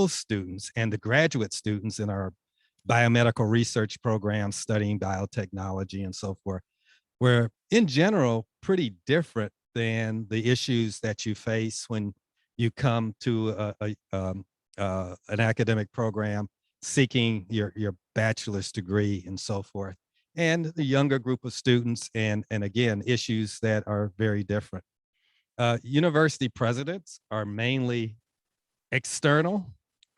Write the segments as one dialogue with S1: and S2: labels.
S1: students and the graduate students in our biomedical research programs studying biotechnology and so forth, were in general pretty different than the issues that you face when you come to an academic program seeking your bachelor's degree and so forth. And the younger group of students, and again, issues that are very different. University presidents are mainly external,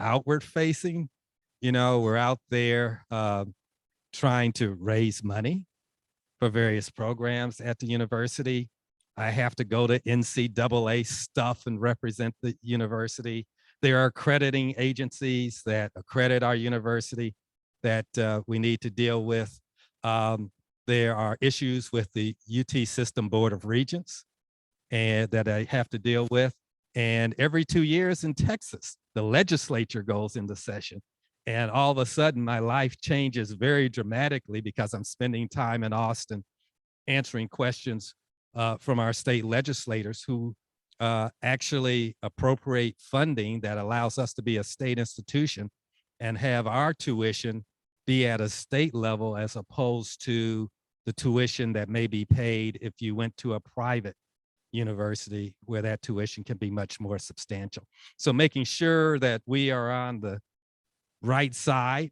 S1: outward facing. You know, we're out there trying to raise money for various programs at the university. I have to go to NCAA stuff and represent the university. There are accrediting agencies that accredit our university that we need to deal with. There are issues with the UT System Board of Regents and that I have to deal with. And every 2 years in Texas, the legislature goes into session. And all of a sudden, my life changes very dramatically because I'm spending time in Austin answering questions from our state legislators who actually appropriate funding that allows us to be a state institution and have our tuition be at a state level as opposed to the tuition that may be paid if you went to a private university where that tuition can be much more substantial. So making sure that we are on the right side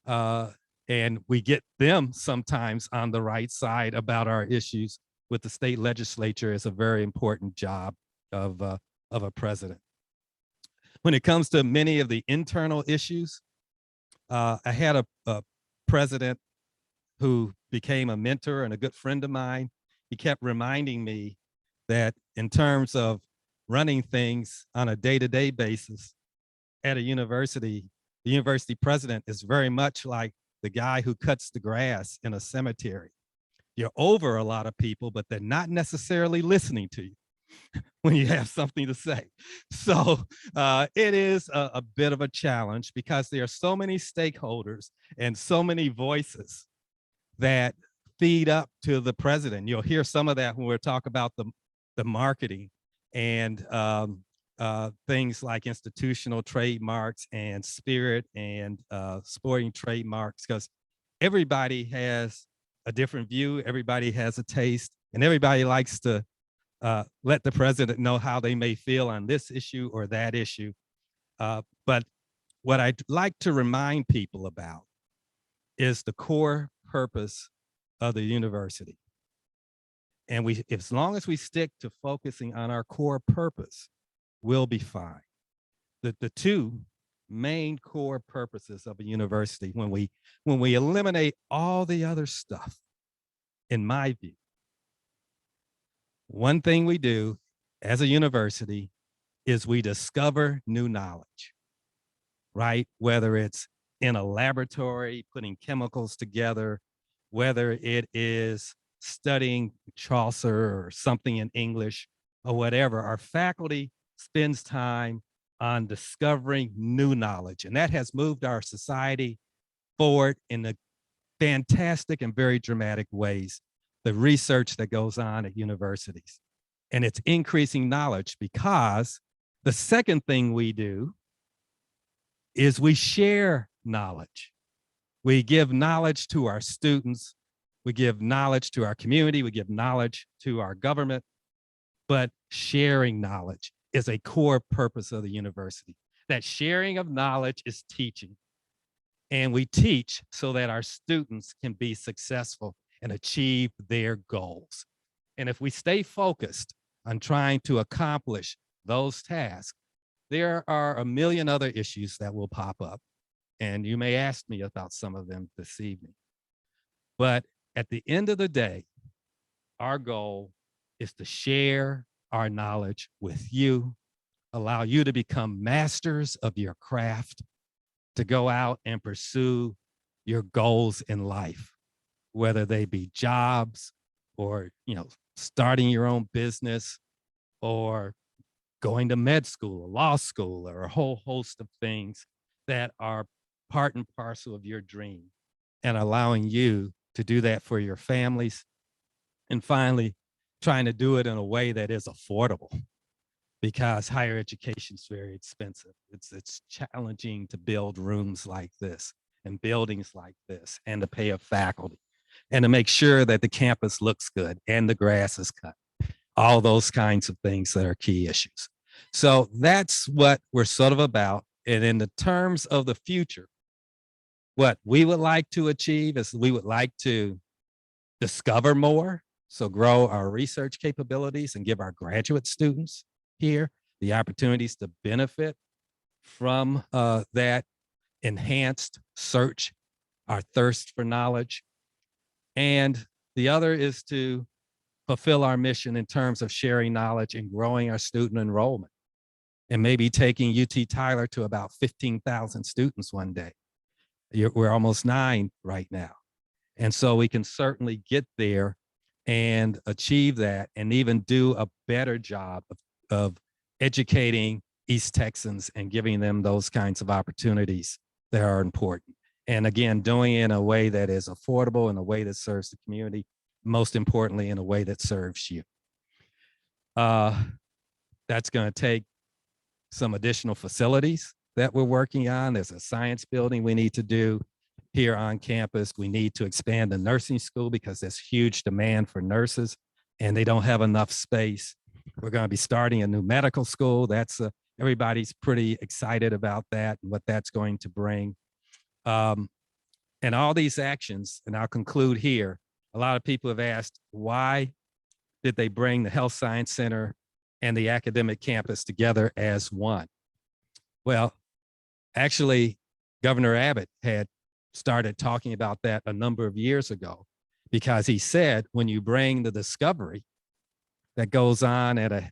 S1: and we get them sometimes on the right side about our issues with the state legislature is a very important job of a president. When it comes to many of the internal issues, I had a president who became a mentor and a good friend of mine. He kept reminding me that in terms of running things on a day-to-day basis at a university, the university president is very much like the guy who cuts the grass in a cemetery. You're over a lot of people, but they're not necessarily listening to you when you have something to say. So it is a bit of a challenge because there are so many stakeholders and so many voices that feed up to the president. You'll hear some of that when we talk about the marketing and things like institutional trademarks and spirit and sporting trademarks, because everybody has a different view, everybody has a taste, and everybody likes to let the president know how they may feel on this issue or that issue. But what I'd like to remind people about is the core purpose of the university. And as long as we stick to focusing on our core purpose, we'll be fine. The two main core purposes of a university, when we eliminate all the other stuff, in my view, one thing we do as a university is we discover new knowledge, right? Whether it's in a laboratory, putting chemicals together, whether it is studying Chaucer or something in English or whatever, our faculty spends time on discovering new knowledge. And that has moved our society forward in the fantastic and very dramatic ways, the research that goes on at universities. And it's increasing knowledge because the second thing we do is we share knowledge. We give knowledge to our students, we give knowledge to our community, we give knowledge to our government, but sharing knowledge is a core purpose of the university. That sharing of knowledge is teaching. And we teach so that our students can be successful and achieve their goals. And if we stay focused on trying to accomplish those tasks, there are a million other issues that will pop up. And you may ask me about some of them this evening. But at the end of the day, our goal is to share our knowledge with you, allow you to become masters of your craft, to go out and pursue your goals in life, whether they be jobs or, starting your own business or going to med school or law school or a whole host of things that are part and parcel of your dream, and allowing you to do that for your families. And finally, trying to do it in a way that is affordable, because higher education is very expensive. It's challenging to build rooms like this and buildings like this, and to pay a faculty, and to make sure that the campus looks good and the grass is cut. All those kinds of things that are key issues. So that's what we're sort of about. And in the terms of the future, what we would like to achieve is we would like to discover more, so grow our research capabilities and give our graduate students here the opportunities to benefit from that enhanced search, our thirst for knowledge. And the other is to fulfill our mission in terms of sharing knowledge and growing our student enrollment, and maybe taking UT Tyler to about 15,000 students one day. We're almost 9 right now. And so we can certainly get there and achieve that, and even do a better job of educating East Texans and giving them those kinds of opportunities that are important. And again, doing it in a way that is affordable, in a way that serves the community, most importantly, in a way that serves you. That's going to take some additional facilities that we're working on. There's a science building we need to do here on campus. We need to expand the nursing school because there's huge demand for nurses and they don't have enough space. We're going to be starting a new medical school. That's everybody's pretty excited about that and what that's going to bring. And all these actions, and I'll conclude here, a lot of people have asked, why did they bring the Health Science Center and the academic campus together as one? Well, actually, Governor Abbott had started talking about that a number of years ago, because he said, when you bring the discovery that goes on at a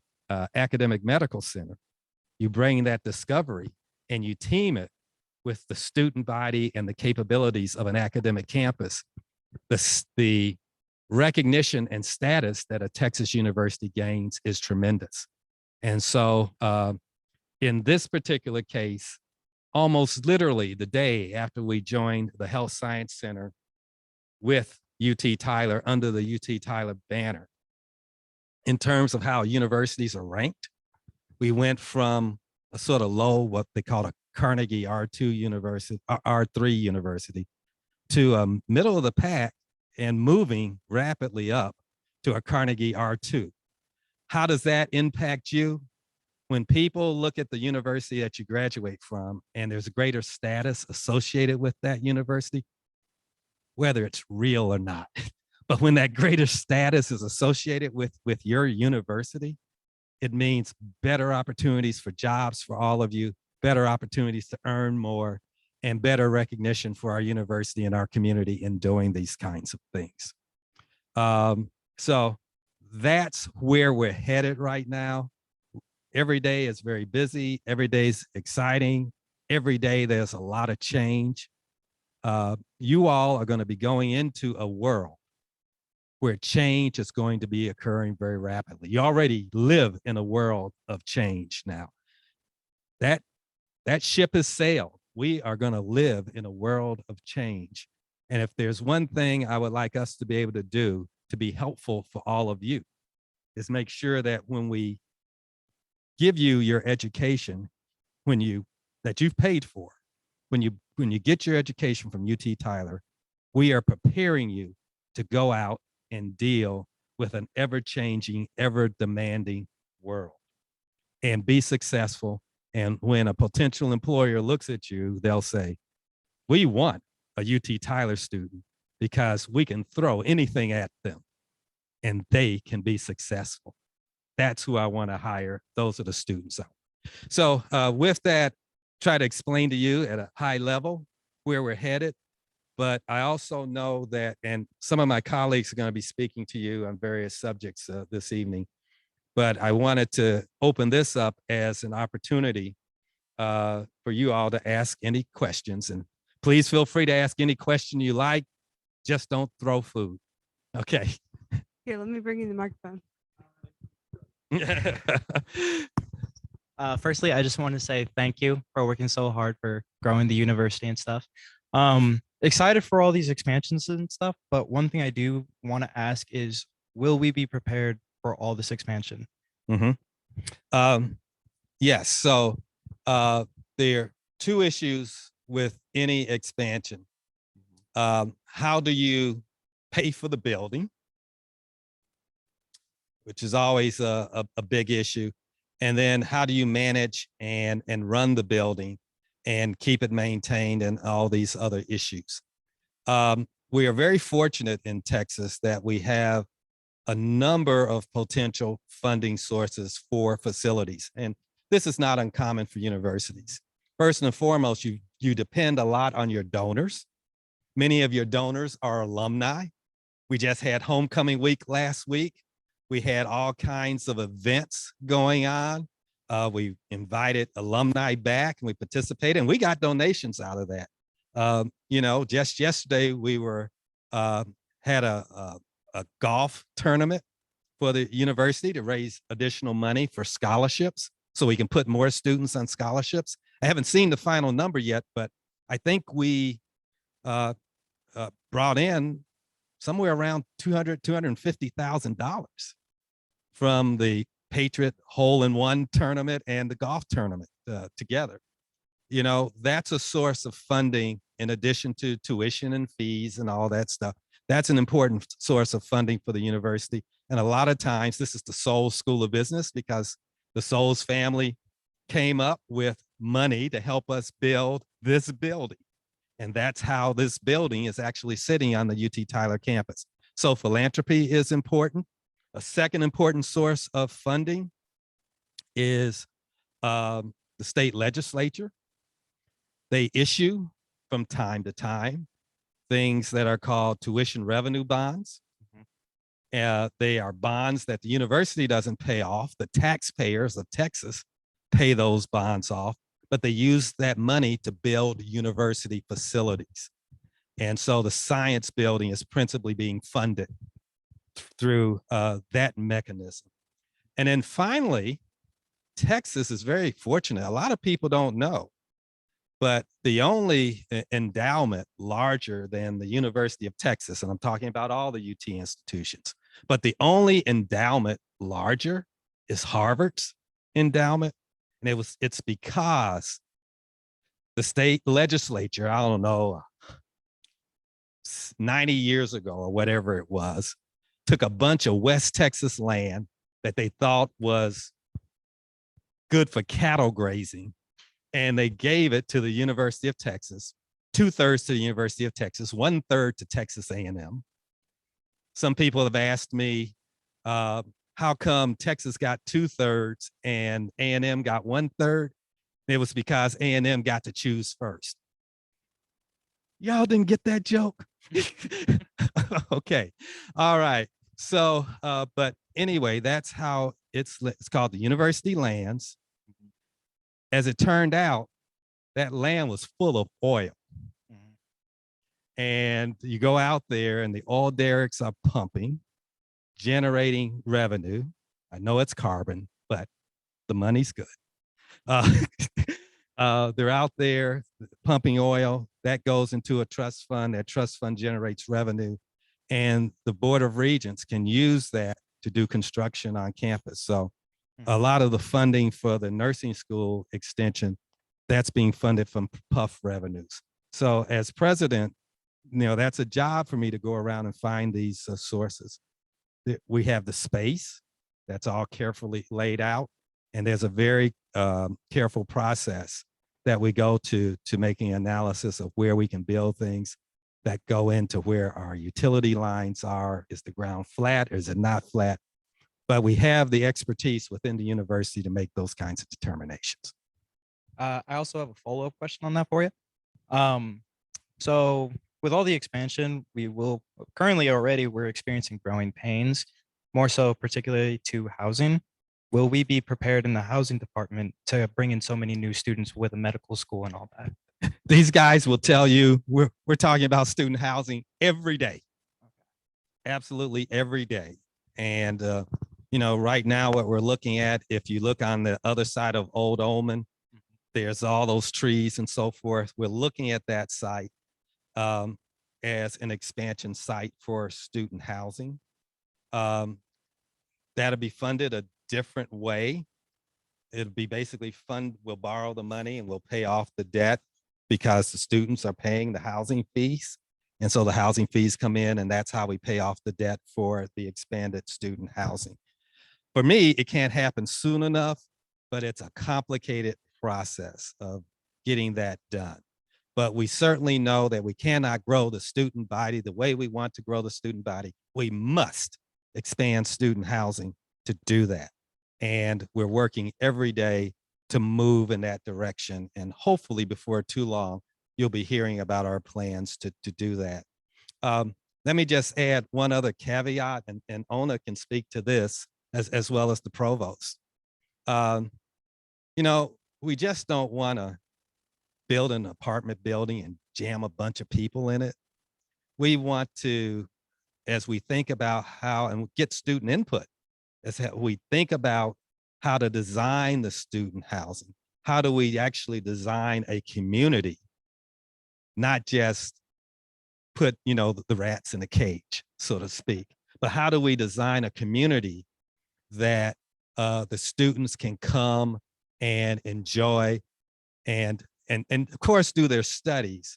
S1: academic medical center, you bring that discovery and you team it with the student body and the capabilities of an academic campus, the recognition and status that a Texas university gains is tremendous. And so in this particular case, almost literally the day after we joined the Health Science Center with UT Tyler under the UT Tyler banner, in terms of how universities are ranked, we went from a sort of low, what they call a Carnegie R2 university, R3 university, to a middle of the pack and moving rapidly up to a Carnegie R2. How does that impact you? When people look at the university that you graduate from and there's a greater status associated with that university, whether it's real or not, but when that greater status is associated with your university, it means better opportunities for jobs for all of you, better opportunities to earn more, and better recognition for our university and our community in doing these kinds of things. So that's where we're headed right now. Every day is very busy. Every day is exciting. Every day there's a lot of change. You all are going to be going into a world where change is going to be occurring very rapidly. You already live in a world of change now. That ship has sailed. We are going to live in a world of change. And if there's one thing I would like us to be able to do to be helpful for all of you, is make sure that when we give you your education, that you've paid for, when you get your education from UT Tyler, we are preparing you to go out and deal with an ever-changing, ever-demanding world and be successful. And when a potential employer looks at you, they'll say, we want a UT Tyler student because we can throw anything at them and they can be successful. That's who I want to hire. Those are the students. So with that, try to explain to you at a high level where we're headed. But I also know that, and some of my colleagues are going to be speaking to you on various subjects this evening, but I wanted to open this up as an opportunity for you all to ask any questions. And please feel free to ask any question you like. Just don't throw food. Okay.
S2: Here, let me bring you the microphone.
S3: Firstly, I just want to say thank you for working so hard for growing the university and stuff. Excited for all these expansions and stuff, but one thing I do want to ask is, will we be prepared for all this expansion?
S1: Mm-hmm. Yes. So there are two issues with any expansion. How do you pay for the building, which is always a big issue? And then how do you manage and run the building and keep it maintained and all these other issues? We are very fortunate in Texas that we have a number of potential funding sources for facilities. And this is not uncommon for universities. First and foremost, you depend a lot on your donors. Many of your donors are alumni. We just had homecoming week last week. We had all kinds of events going on. We invited alumni back and we participated and we got donations out of that. Just yesterday we were had a golf tournament for the university to raise additional money for scholarships so we can put more students on scholarships. I haven't seen the final number yet, but I think we brought in somewhere around $250,000 from the Patriot hole-in-one tournament and the golf tournament together. That's a source of funding in addition to tuition and fees and all that stuff. That's an important source of funding for the university. And a lot of times this is the Souls School of Business because the Souls family came up with money to help us build this building. And that's how this building is actually sitting on the UT Tyler campus. So philanthropy is important. A second important source of funding is the state legislature. They issue from time to time things that are called tuition revenue bonds. They are bonds that the university doesn't pay off. The taxpayers of Texas pay those bonds off, but they use that money to build university facilities. And so the science building is principally being funded through that mechanism. And then finally, Texas is very fortunate. A lot of people don't know, but the only endowment larger than the University of Texas, and I'm talking about all the UT institutions, but the only endowment larger is Harvard's endowment. And it's because the state legislature, I don't know, 90 years ago or whatever it was, took a bunch of West Texas land that they thought was good for cattle grazing, and they gave it to the University of Texas, 2/3 to the University of Texas, 1/3 to Texas A&M. Some people have asked me, how come Texas got 2/3 and A&M got 1/3? It was because A&M got to choose first. Y'all didn't get that joke? Okay. All right. So, but anyway, that's how it's called the university lands. As it turned out, that land was full of oil. And you go out there and the oil derricks are pumping, generating revenue. I know it's carbon, but the money's good. They're out there pumping oil. That goes into a trust fund. That trust fund generates revenue. And the Board of Regents can use that to do construction on campus. So a lot of the funding for the nursing school extension, that's being funded from PUF revenues. So as president, that's a job for me to go around and find these sources. We have the space that's all carefully laid out. And there's a very careful process that we go to making analysis of where we can build things that go into where our utility lines are. Is the ground flat or is it not flat? But we have the expertise within the university to make those kinds of determinations.
S3: I also have a follow-up question on that for you. So with all the expansion, we're experiencing growing pains, more so particularly to housing. Will we be prepared in the housing department to bring in so many new students with a medical school and all that?
S1: These guys will tell you we're talking about student housing every day. Absolutely every day. And right now what we're looking at, if you look on the other side of Old Olman, there's all those trees and so forth. We're looking at that site as an expansion site for student housing. That'll be funded a different way. it'll be basically we'll borrow the money and we'll pay off the debt because the students are paying the housing fees. And so the housing fees come in, and that's how we pay off the debt for the expanded student housing. For me, it can't happen soon enough, but it's a complicated process of getting that done. But we certainly know that we cannot grow the student body the way we want to grow the student body. We must expand student housing to do that. And we're working every day to move in that direction. And hopefully before too long, you'll be hearing about our plans to do that. Let me just add one other caveat, and Ona can speak to this as well as the provost. You know, we just don't want to build an apartment building and jam a bunch of people in it. We want to, as we think about how, and get student input, as we think about how to design the student housing, how do we actually design a community, not just put, you know, the rats in a cage, so to speak, but how do we design a community that the students can come and enjoy and of course do their studies,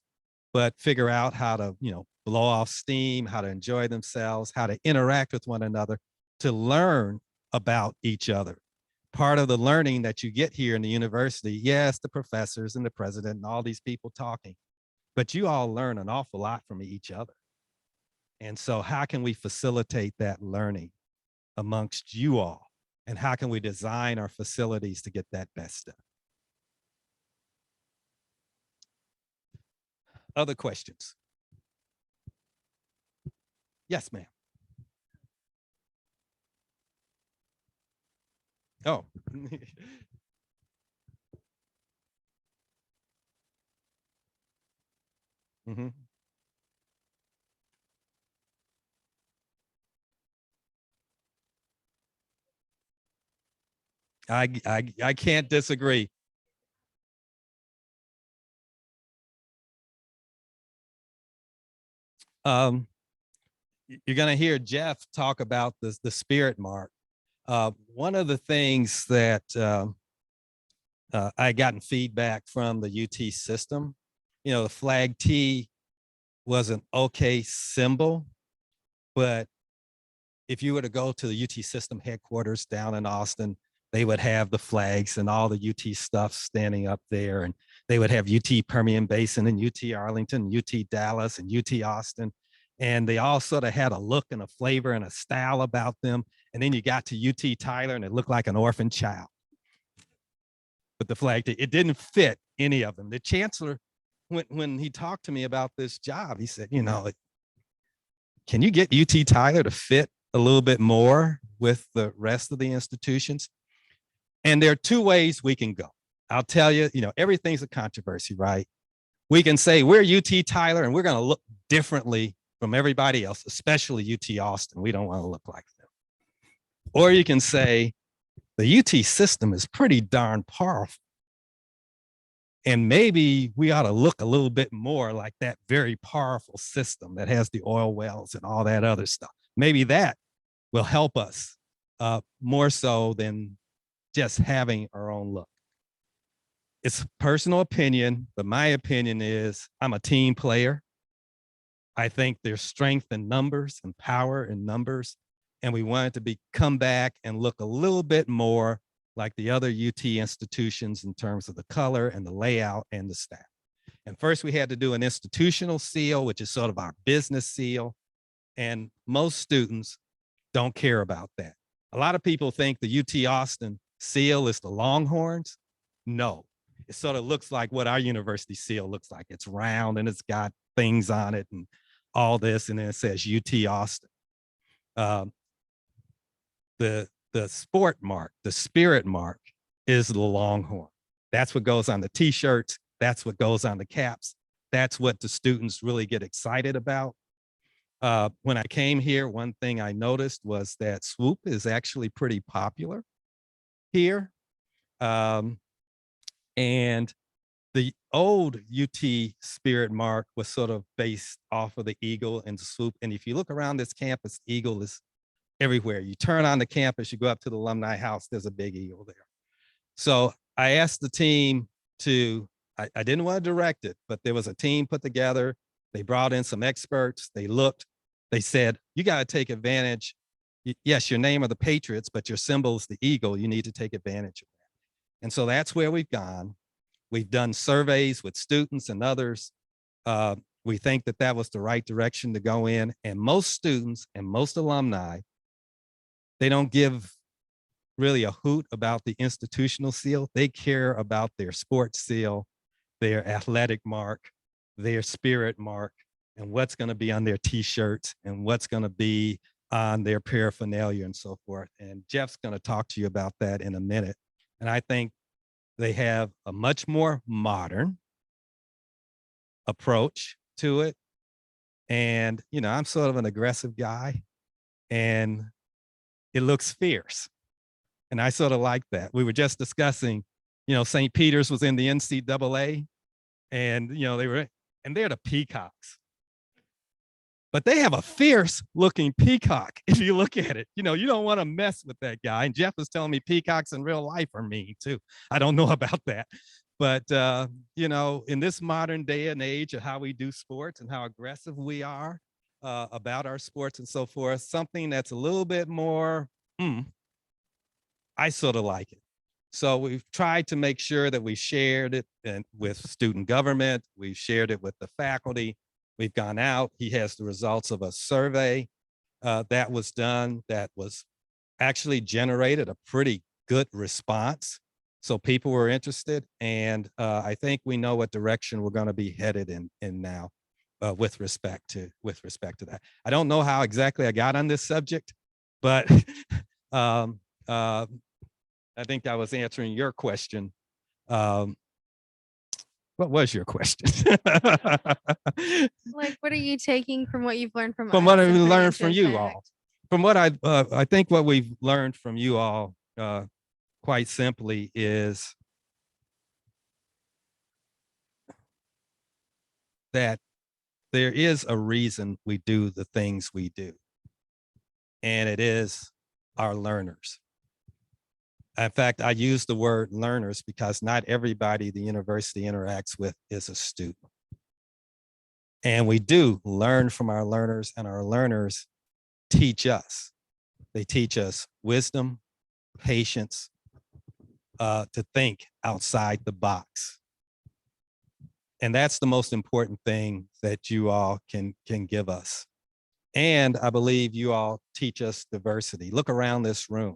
S1: but figure out how to, you know, blow off steam, how to enjoy themselves, how to interact with one another, to learn about each other. Part of the learning that you get here in the university, yes, the professors and the president and all these people talking, but you all learn an awful lot from each other. And so how can we facilitate that learning amongst you all? And how can we design our facilities to get that best done? Other questions? Yes, ma'am. Oh. Mm-hmm. I can't disagree. Um, you're going to hear Jeff talk about the spirit mark. One of the things that I gotten feedback from the UT system, you know, the flag T was an okay symbol, but if you were to go to the UT system headquarters down in Austin, they would have the flags and all the UT stuff standing up there. And they would have UT Permian Basin and UT Arlington, UT Dallas and UT Austin. And they all sort of had a look and a flavor and a style about them. And then you got to UT Tyler and it looked like an orphan child. But the flag, it didn't fit any of them. The chancellor, when he talked to me about this job, he said, you know, can you get UT Tyler to fit a little bit more with the rest of the institutions? And there are two ways we can go. I'll tell you, you know, everything's a controversy, right? We can say we're UT Tyler and we're going to look differently from everybody else, especially UT Austin. We don't want to look like them. Or you can say the UT system is pretty darn powerful. And maybe we ought to look a little bit more like that very powerful system that has the oil wells and all that other stuff. Maybe that will help us more so than just having our own look. It's personal opinion, but my opinion is I'm a team player. I think there's strength in numbers and power in numbers. And we wanted to come back and look a little bit more like the other UT institutions in terms of the color and the layout and the staff. And first we had to do an institutional seal, which is sort of our business seal. And most students don't care about that. A lot of people think the UT Austin seal is the Longhorns. No, it sort of looks like what our university seal looks like. It's round and it's got things on it and all this, and then it says UT Austin. The sport mark, the spirit mark is the Longhorn. That's what goes on the t-shirts. That's what goes on the caps. That's what the students really get excited about. When I came here, one thing I noticed was that swoop is actually pretty popular here. And the old UT spirit mark was sort of based off of the eagle and the swoop. And if you look around this campus, eagle is everywhere. You turn on the campus, you go up to the alumni house, there's a big eagle there. So I asked the team to, I didn't want to direct it, but there was a team put together. They brought in some experts. They looked, they said, you got to take advantage. Yes, your name are the Patriots, but your symbol is the eagle. You need to take advantage of that. And so that's where we've gone. We've done surveys with students and others. We think that that was the right direction to go in. And most students and most alumni, they don't give really a hoot about the institutional seal. They care about their sports seal, their athletic mark, their spirit mark, and what's going to be on their t-shirts and what's going to be on their paraphernalia and so forth. And Jeff's going to talk to you about that in a minute. And I think they have a much more modern approach to it. And, you know, I'm sort of an aggressive guy and it looks fierce. And I sort of like that. We were just discussing, you know, St. Peter's was in the NCAA and, you know, they're the Peacocks. But they have a fierce looking peacock. If you look at it, you know, you don't want to mess with that guy. And Jeff was telling me peacocks in real life are mean too. I don't know about that. But, you know, in this modern day and age of how we do sports and how aggressive we are about our sports and so forth, something that's a little bit more, I sort of like it. So we've tried to make sure that we shared it with student government. We've shared it with the faculty. We've gone out. He has the results of a survey that was done that was actually generated a pretty good response. So people were interested. And I think we know what direction we're going to be headed in now with respect to that. I don't know how exactly I got on this subject, but I think I was answering your question. What was your question?
S2: Like, what are you taking from what you've learned from
S1: From
S2: us
S1: what
S2: and
S1: I've
S2: putting
S1: learned
S2: into
S1: from you
S2: effect?
S1: all. From what I think what we've learned from you all, quite simply, is that there is a reason we do the things we do, and it is our learners. In fact, I use the word learners because not everybody the university interacts with is a student. And we do learn from our learners, and our learners teach us. They teach us wisdom, patience, to think outside the box. And that's the most important thing that you all can give us. And I believe you all teach us diversity. Look around this room.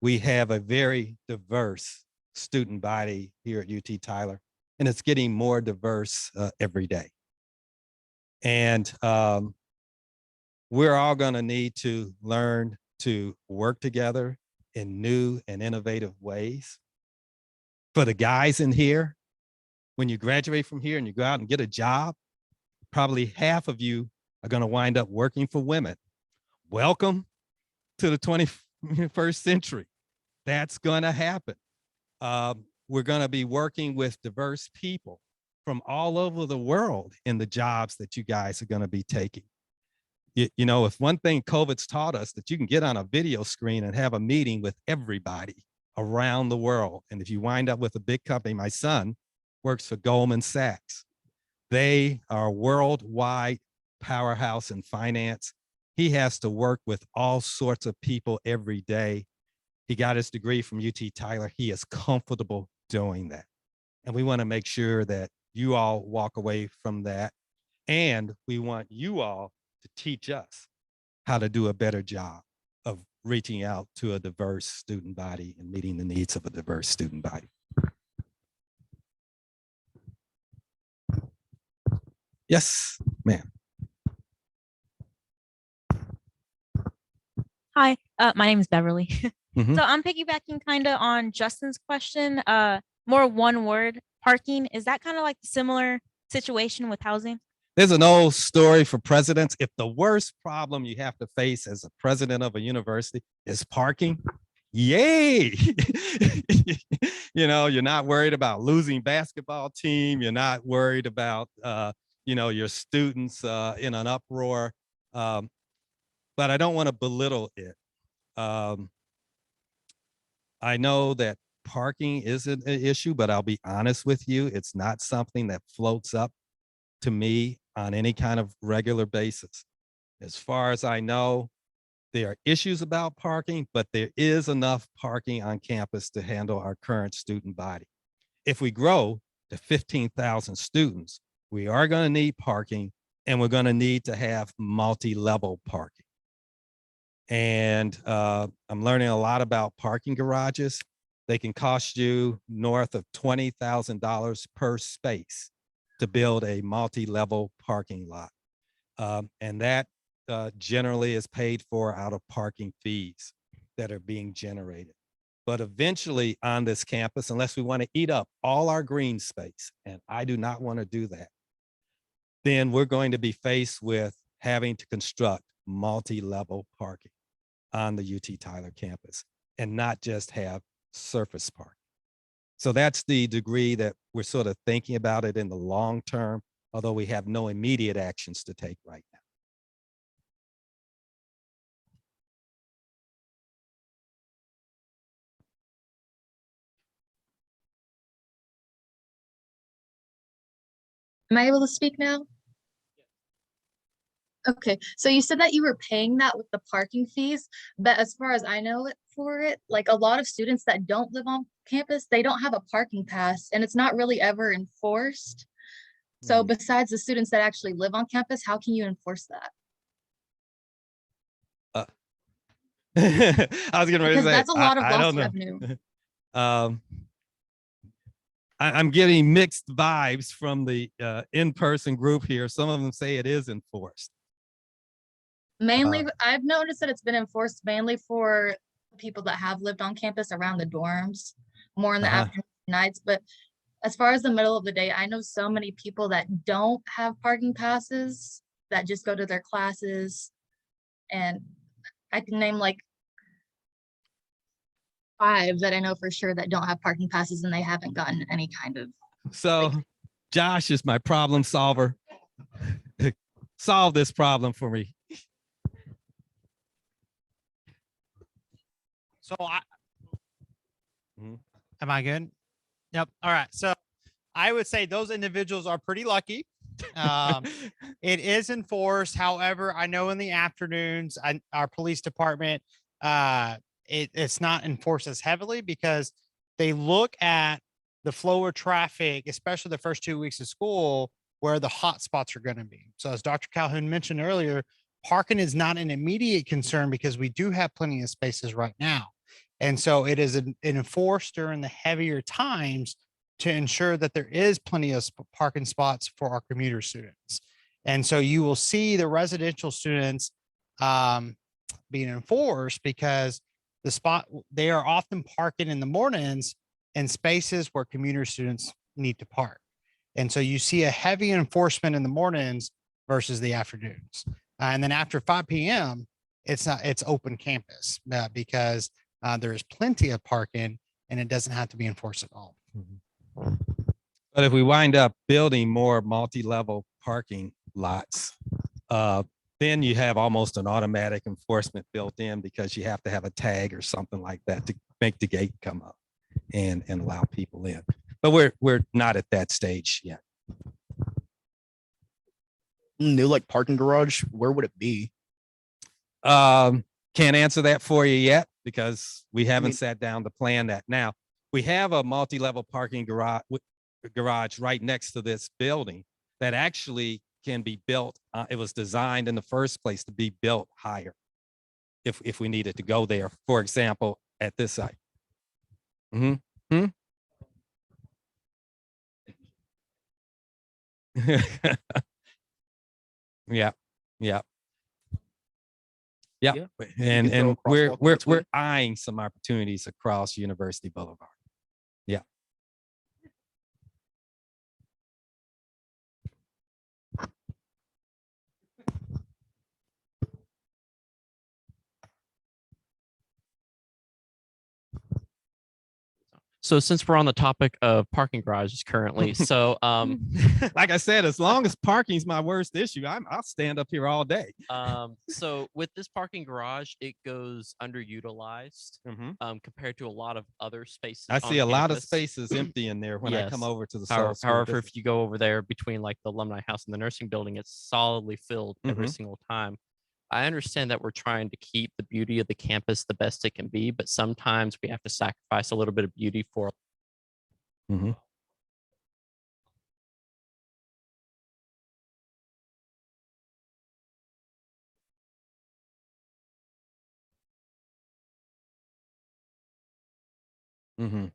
S1: We have a very diverse student body here at UT Tyler, and it's getting more diverse every day. And we're all going to need to learn to work together in new and innovative ways. For the guys in here, when you graduate from here and you go out and get a job, probably half of you are going to wind up working for women. Welcome to the 21st century. That's going to happen. We're going to be working with diverse people from all over the world in the jobs that you guys are going to be taking. You know, if one thing COVID's taught us, that you can get on a video screen and have a meeting with everybody around the world. And if you wind up with a big company, my son works for Goldman Sachs. They are a worldwide powerhouse in finance. He has to work with all sorts of people every day. He got his degree from UT Tyler. He is comfortable doing that. And we want to make sure that you all walk away from that. And we want you all to teach us how to do a better job of reaching out to a diverse student body and meeting the needs of a diverse student body. Yes, ma'am.
S4: Hi, my name is Beverly.
S1: Mhm.
S4: So I'm piggybacking kind of on Justin's question. More one word, parking. Is that kind of like the similar situation with housing?
S1: There's an old story for presidents. If the worst problem you have to face as a president of a university is parking, yay. You know, you're not worried about losing basketball team. You're not worried about, you know, your students in an uproar. But I don't want to belittle it. I know that parking isn't an issue, but I'll be honest with you, it's not something that floats up to me on any kind of regular basis. As far as I know, there are issues about parking, but there is enough parking on campus to handle our current student body. If we grow to 15,000 students, we are going to need parking, and we're going to need to have multi-level parking. And I'm learning a lot about parking garages. They can cost you north of $20,000 per space to build a multi-level parking lot. And that generally is paid for out of parking fees that are being generated. But eventually on this campus, unless we want to eat up all our green space, and I do not want to do that, then we're going to be faced with having to construct multi-level parking on the UT Tyler campus and not just have surface parking. So that's the degree that we're sort of thinking about it in the long term, although we have no immediate actions to take right now.
S5: Am I able to speak now? Okay, so you said that you were paying that with the parking fees, but as far as I know it for it, like a lot of students that don't live on campus, they don't have a parking pass and it's not really ever enforced. So besides the students that actually live on campus, how can you enforce that?
S1: I was gonna
S5: Because
S1: say,
S5: that's a lot of
S1: I
S5: lost
S1: don't know.
S5: revenue.
S1: I'm getting mixed vibes from the in-person group here. Some of them say it is enforced.
S5: Mainly, I've noticed that it's been enforced mainly for people that have lived on campus around the dorms, more in the afternoon nights. But as far as the middle of the day, I know so many people that don't have parking passes that just go to their classes. And I can name like 5 that I know for sure that don't have parking passes and they haven't gotten any kind of.
S1: So Josh is my problem solver. Solve this problem for me.
S6: So
S1: Mhm.
S6: am I good? Yep. All right. So I would say those individuals are pretty lucky. It is enforced. However, I know in the afternoons, our police department, it's not enforced as heavily because they look at the flow of traffic, especially the first 2 weeks of school, where the hot spots are going to be. So as Dr. Calhoun mentioned earlier, parking is not an immediate concern because we do have plenty of spaces right now. And so it is enforced during the heavier times to ensure that there is plenty of parking spots for our commuter students. And so you will see the residential students being enforced because they are often parking in the mornings in spaces where commuter students need to park. And so you see a heavy enforcement in the mornings versus the afternoons. And then after 5 p.m., it's open campus because there is plenty of parking and it doesn't have to be enforced at all.
S1: But if we wind up building more multi-level parking lots, then you have almost an automatic enforcement built in because you have to have a tag or something like that to make the gate come up and allow people in. But we're not at that stage yet.
S7: New like parking garage, where would it be?
S1: Can't answer that for you yet because we haven't sat down to plan that. Now, we have a multi-level parking garage right next to this building that actually can be built. It was designed in the first place to be built higher if we needed to go there, for example, at this site. Yeah. And we're eyeing some opportunities across University Boulevard. Yeah.
S8: So since we're on the topic of parking garages currently, so
S1: Like I said, as long as parking's my worst issue, I'll stand up here all day.
S8: so with this parking garage, it goes underutilized compared to a lot of other spaces.
S1: I
S8: on
S1: see a lot of
S8: campus.
S1: spaces empty in there when I come
S8: Yes.
S1: over to the
S8: However,
S1: Soul School.
S8: however, if you go over there between like the alumni house and the nursing building, it's solidly filled every
S1: Mhm.
S8: single time. I understand that we're trying to keep the beauty of the campus the best it can be, but sometimes we have to sacrifice a little bit of beauty for.
S1: Mhm. Mhm.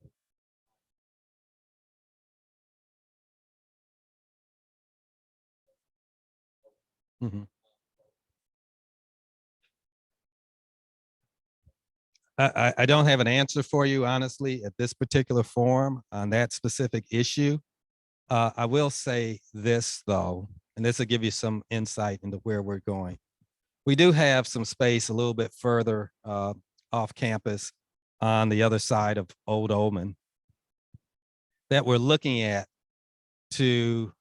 S1: Mhm. I don't have an answer for you, honestly, at this particular forum on that specific issue. I will say this, though, and this will give you some insight into where we're going. We do have some space a little bit further off campus on the other side of Old Omen that we're looking at to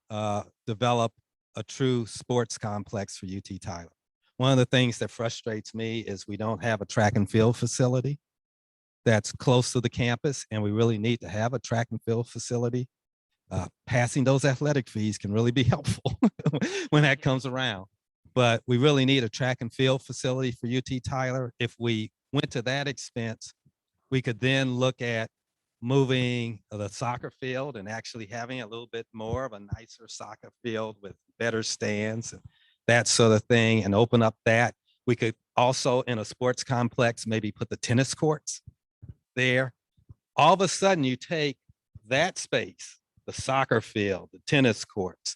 S1: develop a true sports complex for UT Tyler. One of the things that frustrates me is we don't have a track and field facility that's close to the campus, and we really need to have a track and field facility. Passing those athletic fees can really be helpful when that comes around. But we really need a track and field facility for UT Tyler. If we went to that expense, we could then look at moving the soccer field and actually having a little bit more of a nicer soccer field with better stands and that sort of thing, and open up that. We could also, in a sports complex, maybe put the tennis courts there. All of a sudden, you take that space, the soccer field, the tennis courts,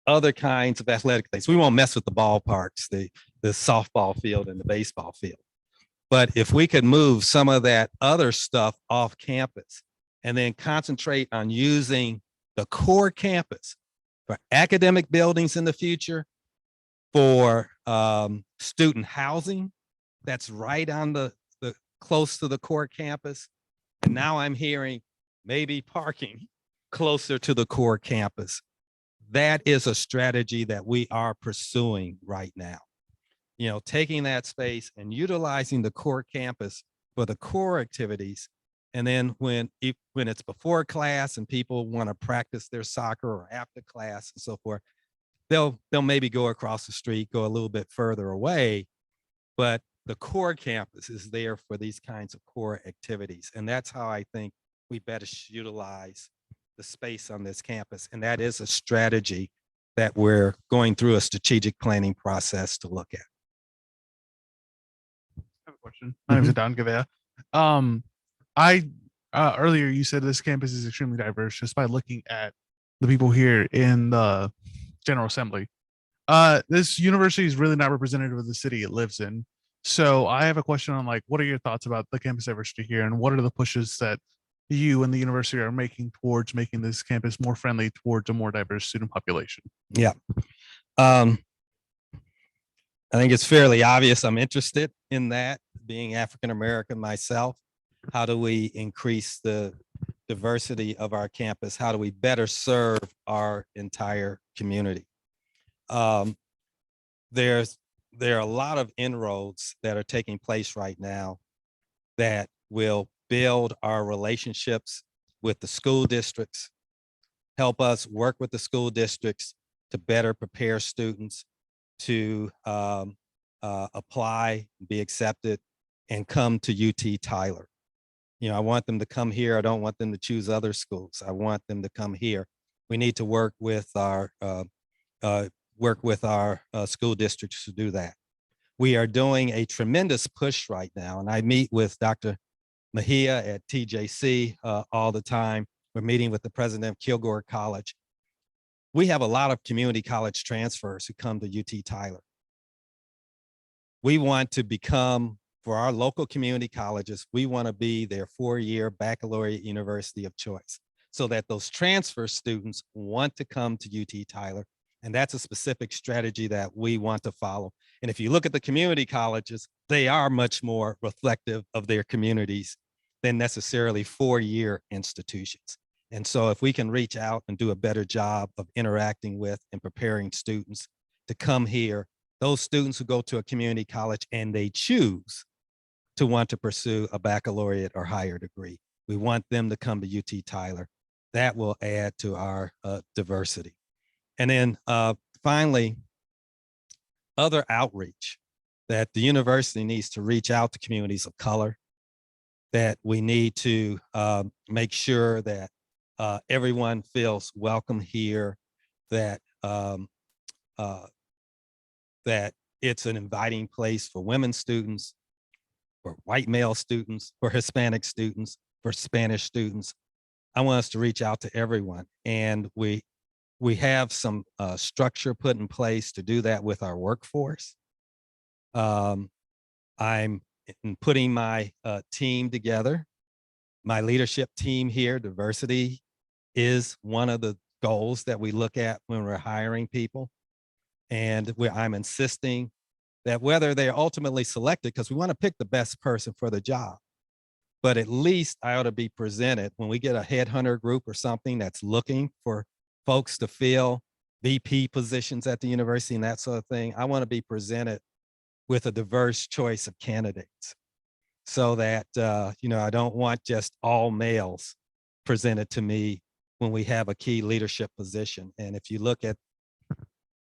S1: other kinds of athletic things. We won't mess with the ballparks, the softball field and the baseball field. But if we could move some of that other stuff off campus and then concentrate on using the core campus for academic buildings in the future, for student housing that's right on the close to the core campus. And now I'm hearing maybe parking closer to the core campus. That is a strategy that we are pursuing right now. You know, taking that space and utilizing the core campus for the core activities. And then when it's before class and people want to practice their soccer or after class and so forth, they'll maybe go across the street, go a little bit further away, but the core campus is there for these kinds of core activities. And that's how I think we better utilize the space on this campus. And that is a strategy that we're going through a strategic planning process to look at.
S9: I have a question. My name is Don Gavea. I earlier you said this campus is extremely diverse just by looking at the people here in the General Assembly. This university is really not representative of the city it lives in. So I have a question on like, what are your thoughts about the campus diversity here, and what are the pushes that you and the university are making towards making this campus more friendly towards a more diverse student population?
S1: Yeah. I think it's fairly obvious I'm interested in that, being African American myself. How do we increase the diversity of our campus? How do we better serve our entire community? There are a lot of inroads that are taking place right now that will build our relationships with the school districts, help us work with the school districts to better prepare students to apply, be accepted, and come to UT Tyler. You know, I want them to come here. I don't want them to choose other schools. I want them to come here. We need to work with our school districts to do that. We are doing a tremendous push right now, and I meet with Dr. Mejia at TJC all the time. We're meeting with the president of Kilgore College. We have a lot of community college transfers who come to UT Tyler. We want to become, for our local community colleges, we want to be their 4-year baccalaureate university of choice, so that those transfer students want to come to UT Tyler. And that's a specific strategy that we want to follow. And if you look at the community colleges, they are much more reflective of their communities than necessarily 4-year institutions. And so if we can reach out and do a better job of interacting with and preparing students to come here, those students who go to a community college and they choose to want to pursue a baccalaureate or higher degree, we want them to come to UT Tyler. That will add to our diversity. And then finally, other outreach, that the university needs to reach out to communities of color, that we need to make sure that everyone feels welcome here, that that it's an inviting place for women students, for white male students, for Hispanic students, for Spanish students. I want us to reach out to everyone, and we have some structure put in place to do that with our workforce. I'm putting my team together, my leadership team here. Diversity is one of the goals that we look at when we're hiring people. And I'm insisting that whether they're ultimately selected, because we want to pick the best person for the job, but at least I ought to be presented when we get a headhunter group or something that's looking for folks to fill VP positions at the university and that sort of thing. I want to be presented with a diverse choice of candidates, so that, I don't want just all males presented to me when we have a key leadership position. And if you look at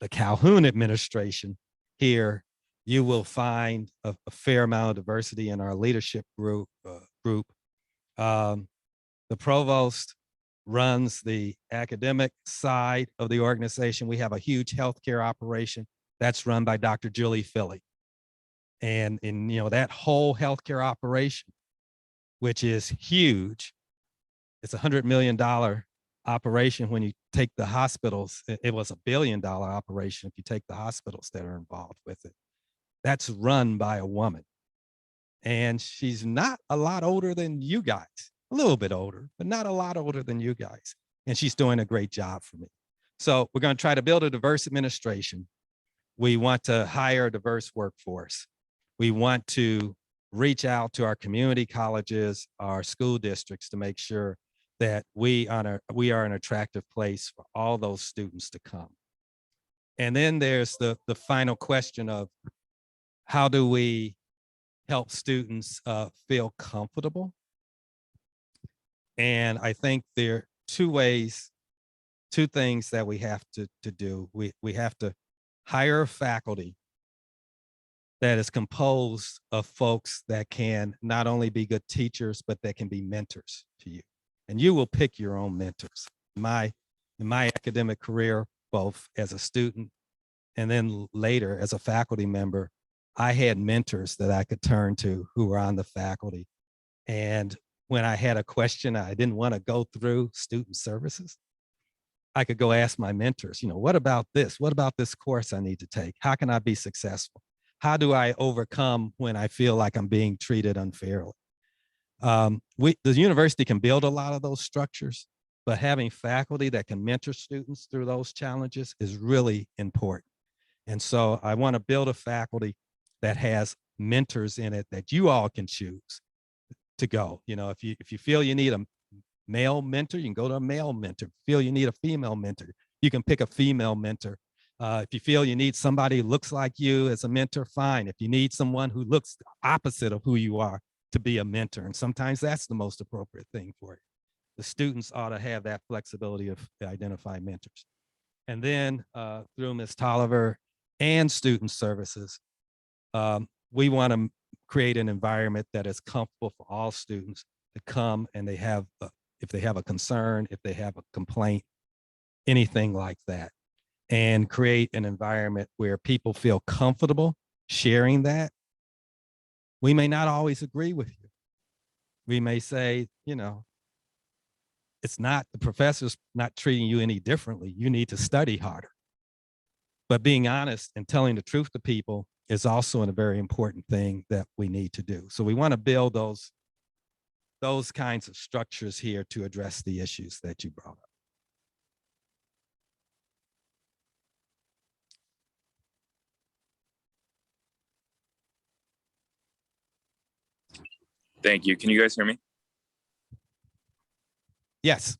S1: the Calhoun administration here, you will find a fair amount of diversity in our leadership group. The provost runs the academic side of the organization. We have a huge healthcare operation that's run by Dr. Julie Philly. And in that whole healthcare operation, which is huge, it's $100 million operation when you take the hospitals. It was $1 billion operation if you take the hospitals that are involved with it. That's run by a woman. And she's not a lot older than you guys, a little bit older, but not a lot older than you guys. And she's doing a great job for me. So we're going to try to build a diverse administration. We want to hire a diverse workforce. We want to reach out to our community colleges, our school districts, to make sure that we are an attractive place for all those students to come. And then there's the final question of, how do we help students feel comfortable? And I think there are two things that we have to do. We have to hire faculty that is composed of folks that can not only be good teachers, but that can be mentors to you. And you will pick your own mentors. In my academic career, both as a student and then later as a faculty member, I had mentors that I could turn to who were on the faculty. And when I had a question, I didn't want to go through student services, I could go ask my mentors, what about this? What about this course I need to take? How can I be successful? How do I overcome when I feel like I'm being treated unfairly? The university can build a lot of those structures, but having faculty that can mentor students through those challenges is really important. And so I want to build a faculty that has mentors in it that you all can choose to go. If you feel you need a male mentor, you can go to a male mentor. If you feel you need a female mentor, you can pick a female mentor. If you feel you need somebody who looks like you as a mentor, fine. If you need someone who looks opposite of who you are to be a mentor, and sometimes that's the most appropriate thing for you. The students ought to have that flexibility of identify mentors. And then through Ms. Tolliver and student services, we want to create an environment that is comfortable for all students to come, and they have, if they have a concern, if they have a complaint, anything like that, and create an environment where people feel comfortable sharing that. We may not always agree with you. We may say, it's not, the professor's not treating you any differently. You need to study harder. But being honest and telling the truth to people is also a very important thing that we need to do. So we want to build those kinds of structures here to address the issues that you brought up.
S10: Thank you. Can you guys hear me?
S1: Yes.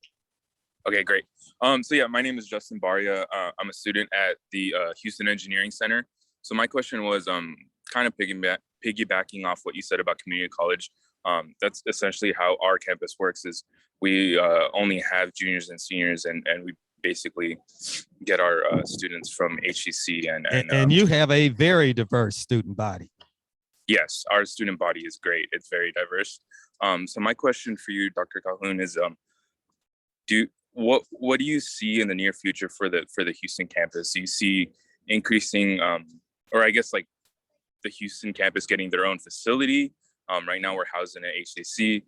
S10: Okay, great. So yeah, my name is Justin Baria. I'm a student at the Houston Engineering Center. So my question was kind of piggybacking off what you said about community college. That's essentially how our campus works is we only have juniors and seniors and we basically get our students from HCC
S1: And you have a very diverse student body.
S10: yes, our student body is great. It's very diverse. So my question for you, Dr. Calhoun, is what do you see in the near future for the Houston campus? Do you see increasing or I guess like the Houston campus getting their own facility? Right now we're housed in an HCC,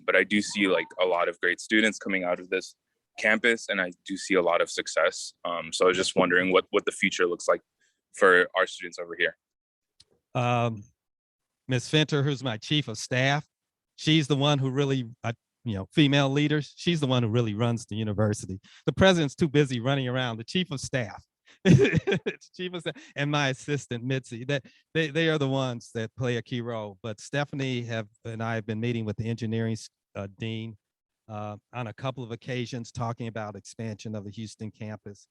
S10: but I do see like a lot of great students coming out of this campus and I do see a lot of success. So I was just wondering what the future looks like for our students over here.
S1: Ms. Fenter, who's my chief of staff, she's the one who really, female leaders, she's the one who really runs the university. The president's too busy running around. The chief of staff, chief of staff, and my assistant Mitzi, that they are the ones that play a key role. But Stephanie and I have been meeting with the engineering dean on a couple of occasions, talking about expansion of the Houston campus,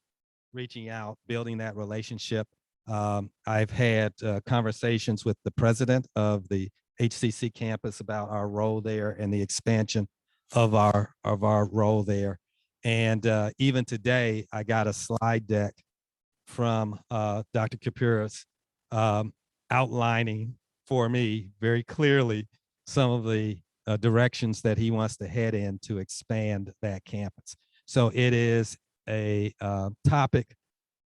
S1: reaching out, building that relationship. I've had conversations with the president of the HCC campus about our role there and the expansion of our role there. And even today, I got a slide deck from Dr. Kapiras outlining for me very clearly some of the directions that he wants to head in to expand that campus. So it is a topic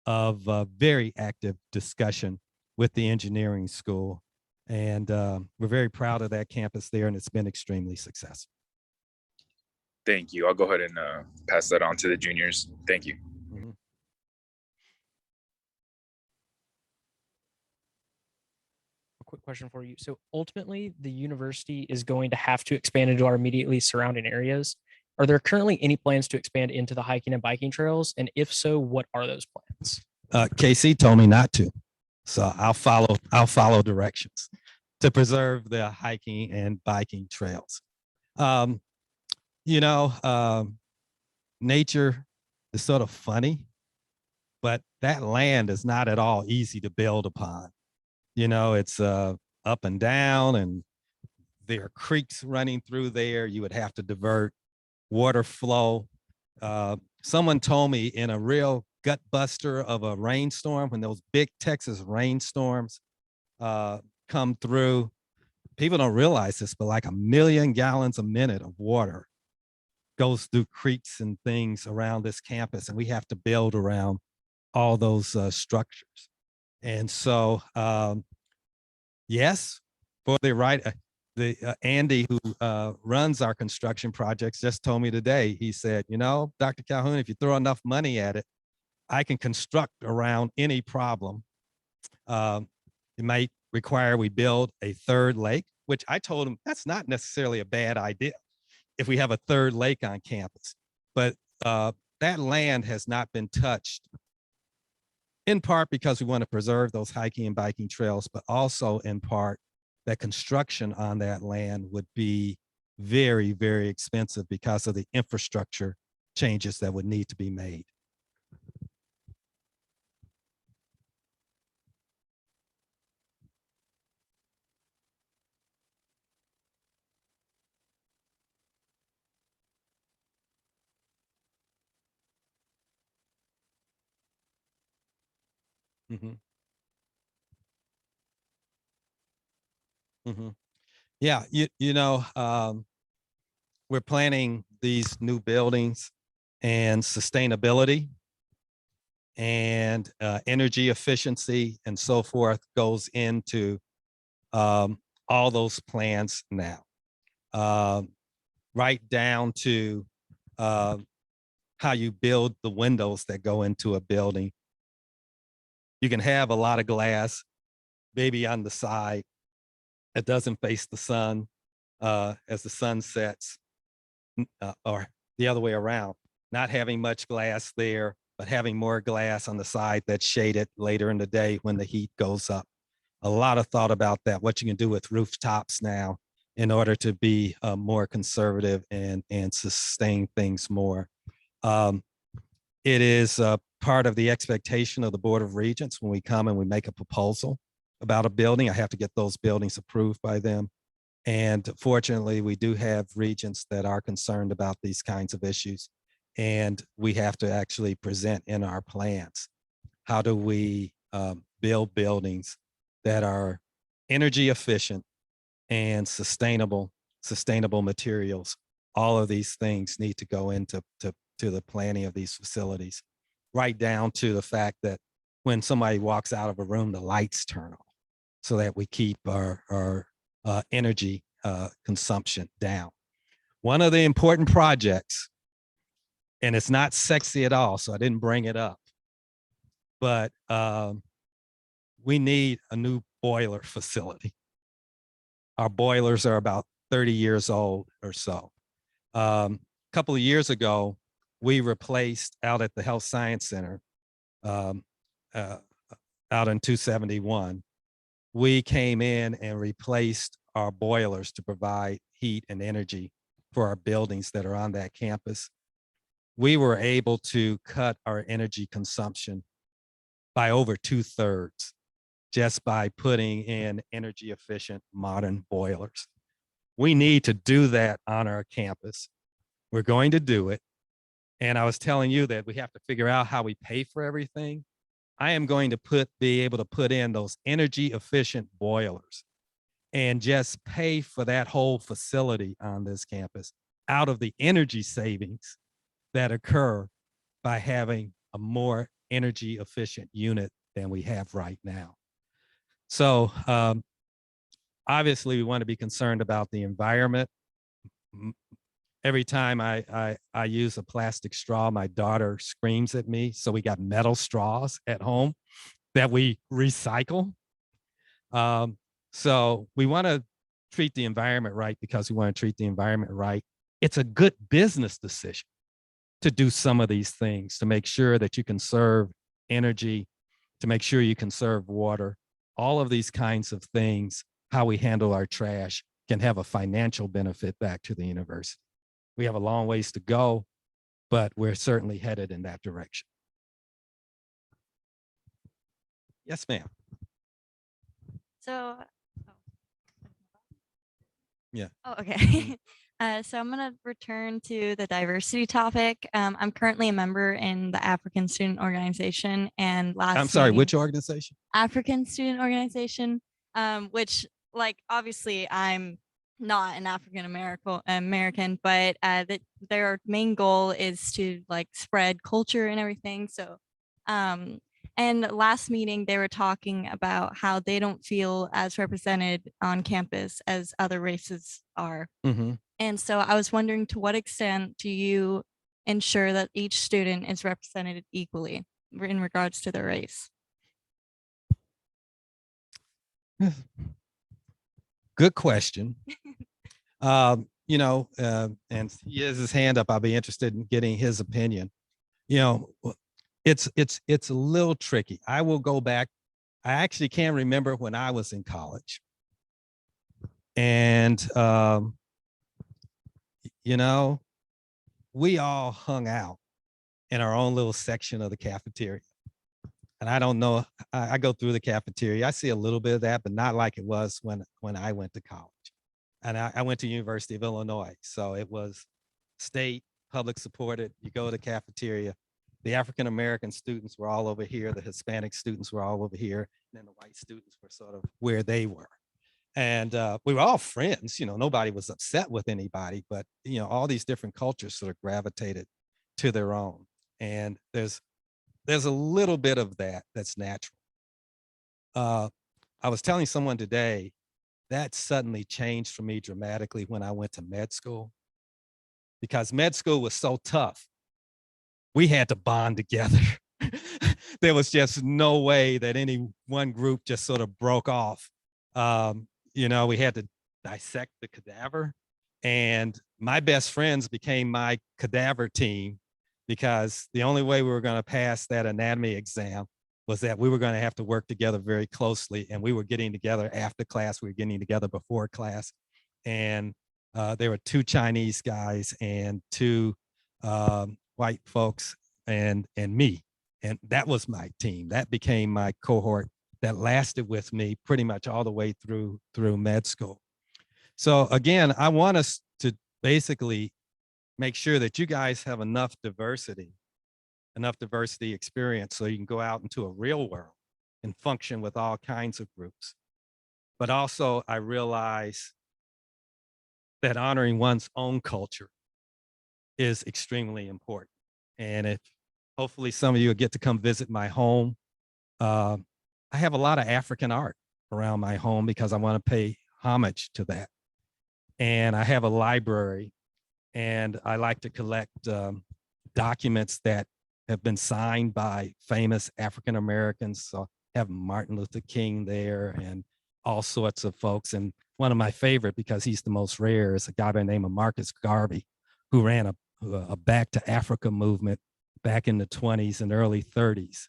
S1: of very active discussion with the engineering school. And we're very proud of that campus there, and it's been extremely successful.
S10: Thank you. I'll go ahead and pass that on to the juniors. Thank you.
S1: Mm-hmm.
S11: A quick question for you. So ultimately, the university is going to have to expand into our immediately surrounding areas. Are there currently any plans to expand into the hiking and biking trails? And if so, what are those plans?
S1: KC told me not to, so I'll follow directions to preserve the hiking and biking trails. Nature is sort of funny, but that land is not at all easy to build upon. It's up and down, and there are creeks running through there. You would have to divert water flow. Someone told me in a real gut buster of a rainstorm, when those big Texas rainstorms come through, people don't realize this, but like 1 million gallons a minute of water goes through creeks and things around this campus, and we have to build around all those structures. And so, yes, for the right, Andy, who runs our construction projects, just told me today, he said, Dr. Calhoun, if you throw enough money at it, I can construct around any problem. It might require we build a third lake, which I told him that's not necessarily a bad idea if we have a third lake on campus. But that land has not been touched, in part because we want to preserve those hiking and biking trails, but also in part that construction on that land would be very, very expensive because of the infrastructure changes that would need to be made. Mm-hmm. Mm-hmm. Yeah, we're planning these new buildings, and sustainability and energy efficiency and so forth goes into all those plans now, right down to how you build the windows that go into a building. You can have a lot of glass, maybe on the side, that doesn't face the sun as the sun sets, or the other way around, not having much glass there, but having more glass on the side that's shaded later in the day when the heat goes up. A lot of thought about that, what you can do with rooftops now in order to be more conservative and sustain things more. It is part of the expectation of the Board of Regents when we come and we make a proposal about a building. I have to get those buildings approved by them. And fortunately, we do have regents that are concerned about these kinds of issues. And we have to actually present in our plans, how do we build buildings that are energy efficient and sustainable materials. All of these things need to go into the planning of these facilities, right down to the fact that when somebody walks out of a room, the lights turn off so that we keep our energy consumption down. One of the important projects, and it's not sexy at all, so I didn't bring it up, but we need a new boiler facility. Our boilers are about 30 years old or so. A couple of years ago, we replaced out at the Health Science Center out in 271. We came in and replaced our boilers to provide heat and energy for our buildings that are on that campus. We were able to cut our energy consumption by over 2/3 just by putting in energy efficient modern boilers. We need to do that on our campus. We're going to do it. And I was telling you that we have to figure out how we pay for everything. I am going to be able to put in those energy efficient boilers and just pay for that whole facility on this campus out of the energy savings that occur by having a more energy efficient unit than we have right now. So obviously we want to be concerned about the environment. Every time I use a plastic straw, my daughter screams at me. So we got metal straws at home that we recycle. So we want to treat the environment right because we want to treat the environment right. It's a good business decision to do some of these things, to make sure that you conserve energy, to make sure you conserve water. All of these kinds of things, how we handle our trash, can have a financial benefit back to the university. We have a long ways to go, but we're certainly headed in that direction. Yes, ma'am.
S12: So,
S1: Yeah.
S12: oh, okay. So I'm going to return to the diversity topic. I'm currently a member in the African Student Organization, and
S1: I'm sorry, which organization?
S12: African Student Organization, which, like, obviously I'm not an African American, but their main goal is to like spread culture and everything. So, and last meeting they were talking about how they don't feel as represented on campus as other races are.
S1: Mm-hmm.
S12: And so I was wondering, to what extent do you ensure that each student is represented equally in regards to their race?
S1: Good question. You know, and he has his hand up. I'll be interested in getting his opinion. You know, it's a little tricky. I will go back. I actually can't remember when I was in college. And, you know, we all hung out in our own little section of the cafeteria. And I don't know, I go through the cafeteria. I see a little bit of that, but not like it was when I went to college. And I went to University of Illinois. So it was state, public supported. You go to the cafeteria. The African-American students were all over here. The Hispanic students were all over here. And then the white students were sort of where they were. And we were all friends, you know, nobody was upset with anybody, but, you know, all these different cultures sort of gravitated to their own. And there's a little bit of that that's natural. I was telling someone today that suddenly changed for me dramatically when I went to med school, because med school was so tough. We had to bond together. There was just no way that any one group just sort of broke off. You know, we had to dissect the cadaver, and my best friends became my cadaver team, because the only way we were going to pass that anatomy exam was that we were going to have to work together very closely, and we were getting together after class, we were getting together before class. and there were 2 Chinese guys and 2 white folks and me. And that was my team. That became my cohort that lasted with me pretty much all the way through med school. So again, I want us to basically make sure that you guys have enough diversity experience so you can go out into a real world and function with all kinds of groups. But also I realize that honoring one's own culture is extremely important. And if hopefully some of you will get to come visit my home. I have a lot of African art around my home because I want to pay homage to that. And I have a library, and I like to collect documents that have been signed by famous African Americans. So I have Martin Luther King there and all sorts of folks. And one of my favorite, because he's the most rare, is a guy by the name of Marcus Garvey, who ran a Back to Africa movement back in the 20s and early 30s.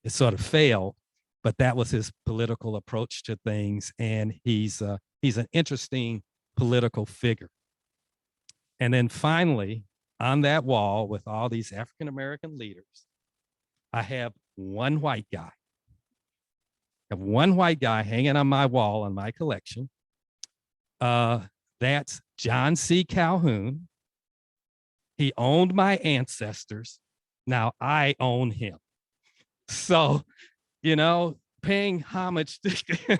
S1: It sort of failed, but that was his political approach to things. And he's an interesting political figure. And then finally, on that wall with all these African-American leaders, I have one white guy. I have one white guy hanging on my wall in my collection. That's John C. Calhoun. He owned my ancestors. Now I own him. So, paying homage to,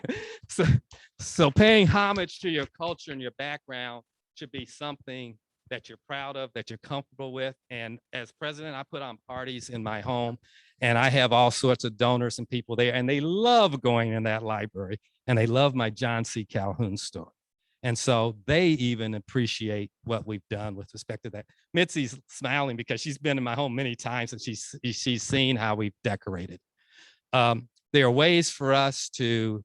S1: so paying homage to your culture and your background should be something that you're proud of, that you're comfortable with. And as president, I put on parties in my home, and I have all sorts of donors and people there, and they love going in that library, and they love my John C. Calhoun story. And so they even appreciate what we've done with respect to that. Mitzi's smiling because she's been in my home many times, and she's seen how we've decorated. There are ways for us to,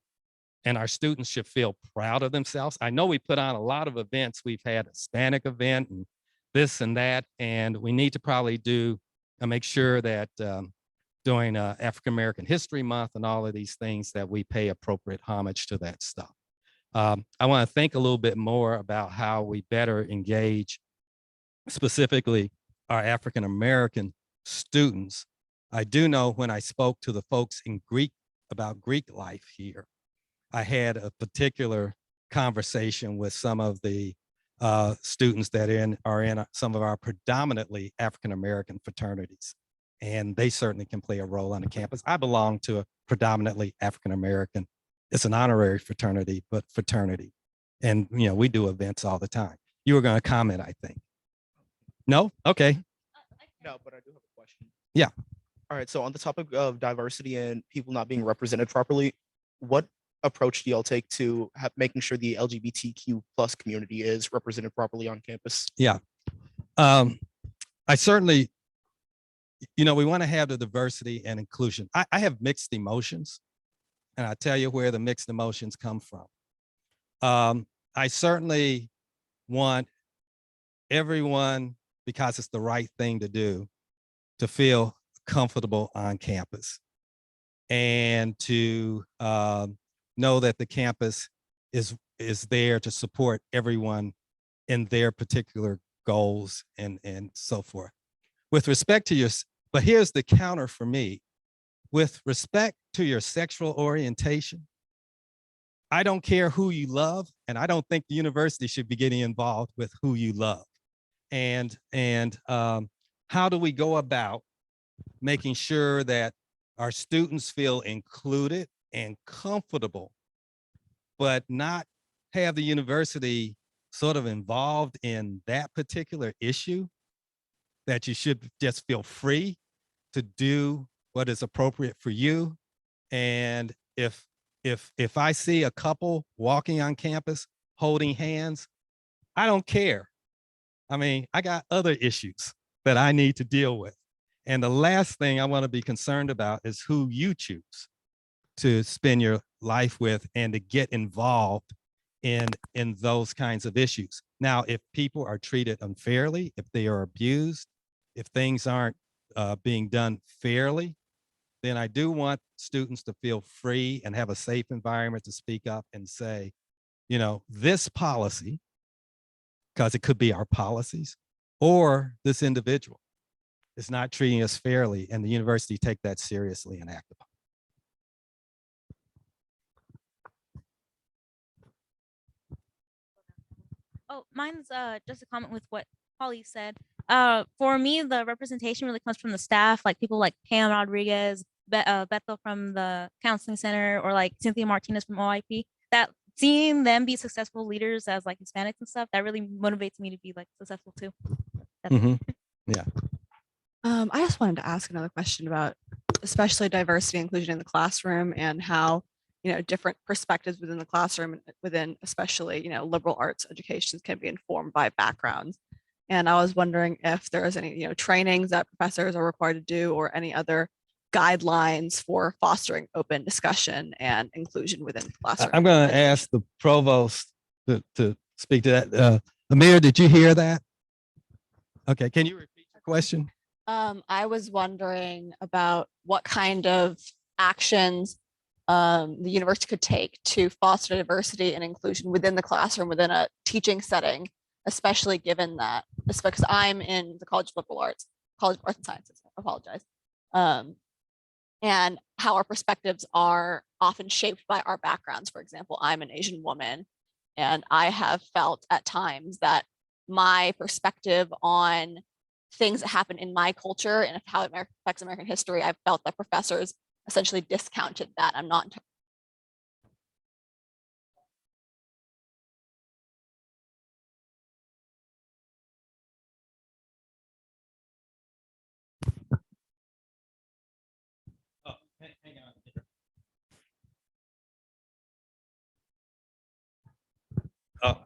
S1: and our students should feel proud of themselves. I know we put on a lot of events. We've had a Hispanic event and this and that, and we need to probably do and make sure that during African American History Month and all of these things that we pay appropriate homage to that stuff. I want to think a little bit more about how we better engage specifically our African American students. I do know when I spoke to the folks in Greek about Greek life here, I had a particular conversation with some of the students that are in some of our predominantly African American fraternities, and they certainly can play a role on the campus. I belong to a predominantly African American. It's an honorary fraternity, but fraternity, and we do events all the time. You were going to comment, I think. No? Okay.
S7: No, but I do have a question.
S1: Yeah.
S7: All right. So on the topic of diversity and people not being represented properly, what approach do y'all take to making sure the LGBTQ plus community is represented properly on campus?
S1: Yeah. I certainly, we want to have the diversity and inclusion. I have mixed emotions, and I tell you where the mixed emotions come from. I certainly want everyone, because it's the right thing to do, to feel comfortable on campus and to know that the campus is there to support everyone in their particular goals and so forth. With respect to but here's the counter for me. With respect to your sexual orientation, I don't care who you love, and I don't think the university should be getting involved with who you love. And how do we go about making sure that our students feel included and comfortable, but not have the university sort of involved in that particular issue, that you should just feel free to do what is appropriate for you. And if I see a couple walking on campus holding hands, I don't care. I mean, I got other issues that I need to deal with. And the last thing I want to be concerned about is who you choose to spend your life with and to get involved in those kinds of issues. Now, if people are treated unfairly, if they are abused, if things aren't being done fairly, then I do want students to feel free and have a safe environment to speak up and say, you know, this policy, because it could be our policies, or this individual is not treating us fairly, and the university take that seriously and act upon.
S4: Oh, mine's just a comment with what Holly said. For me, the representation really comes from the staff, like people like Pam Rodriguez, Bethel from the counseling center, or like Cynthia Martinez from OIP. That seeing them be successful leaders as like Hispanics and stuff, that really motivates me to be like successful too.
S1: Yeah.
S13: I just wanted to ask another question about especially diversity and inclusion in the classroom and how, you know, different perspectives within the classroom and within especially, you know, liberal arts educations can be informed by backgrounds. And I was wondering if there is any, you know, trainings that professors are required to do or any other guidelines for fostering open discussion and inclusion within the classroom.
S1: I'm going to ask the provost to speak to that. Amir, did you hear that? Okay, can you repeat your question?
S13: I was wondering about what kind of actions the university could take to foster diversity and inclusion within the classroom, within a teaching setting, especially given that, because I'm in the College of Liberal Arts, College of Arts and Sciences, I apologize, and how our perspectives are often shaped by our backgrounds. For example, I'm an Asian woman, and I have felt at times that my perspective on things that happen in my culture and how it affects American history, I've felt that professors essentially discounted that. I'm not.
S1: Oh, hang on. Oh.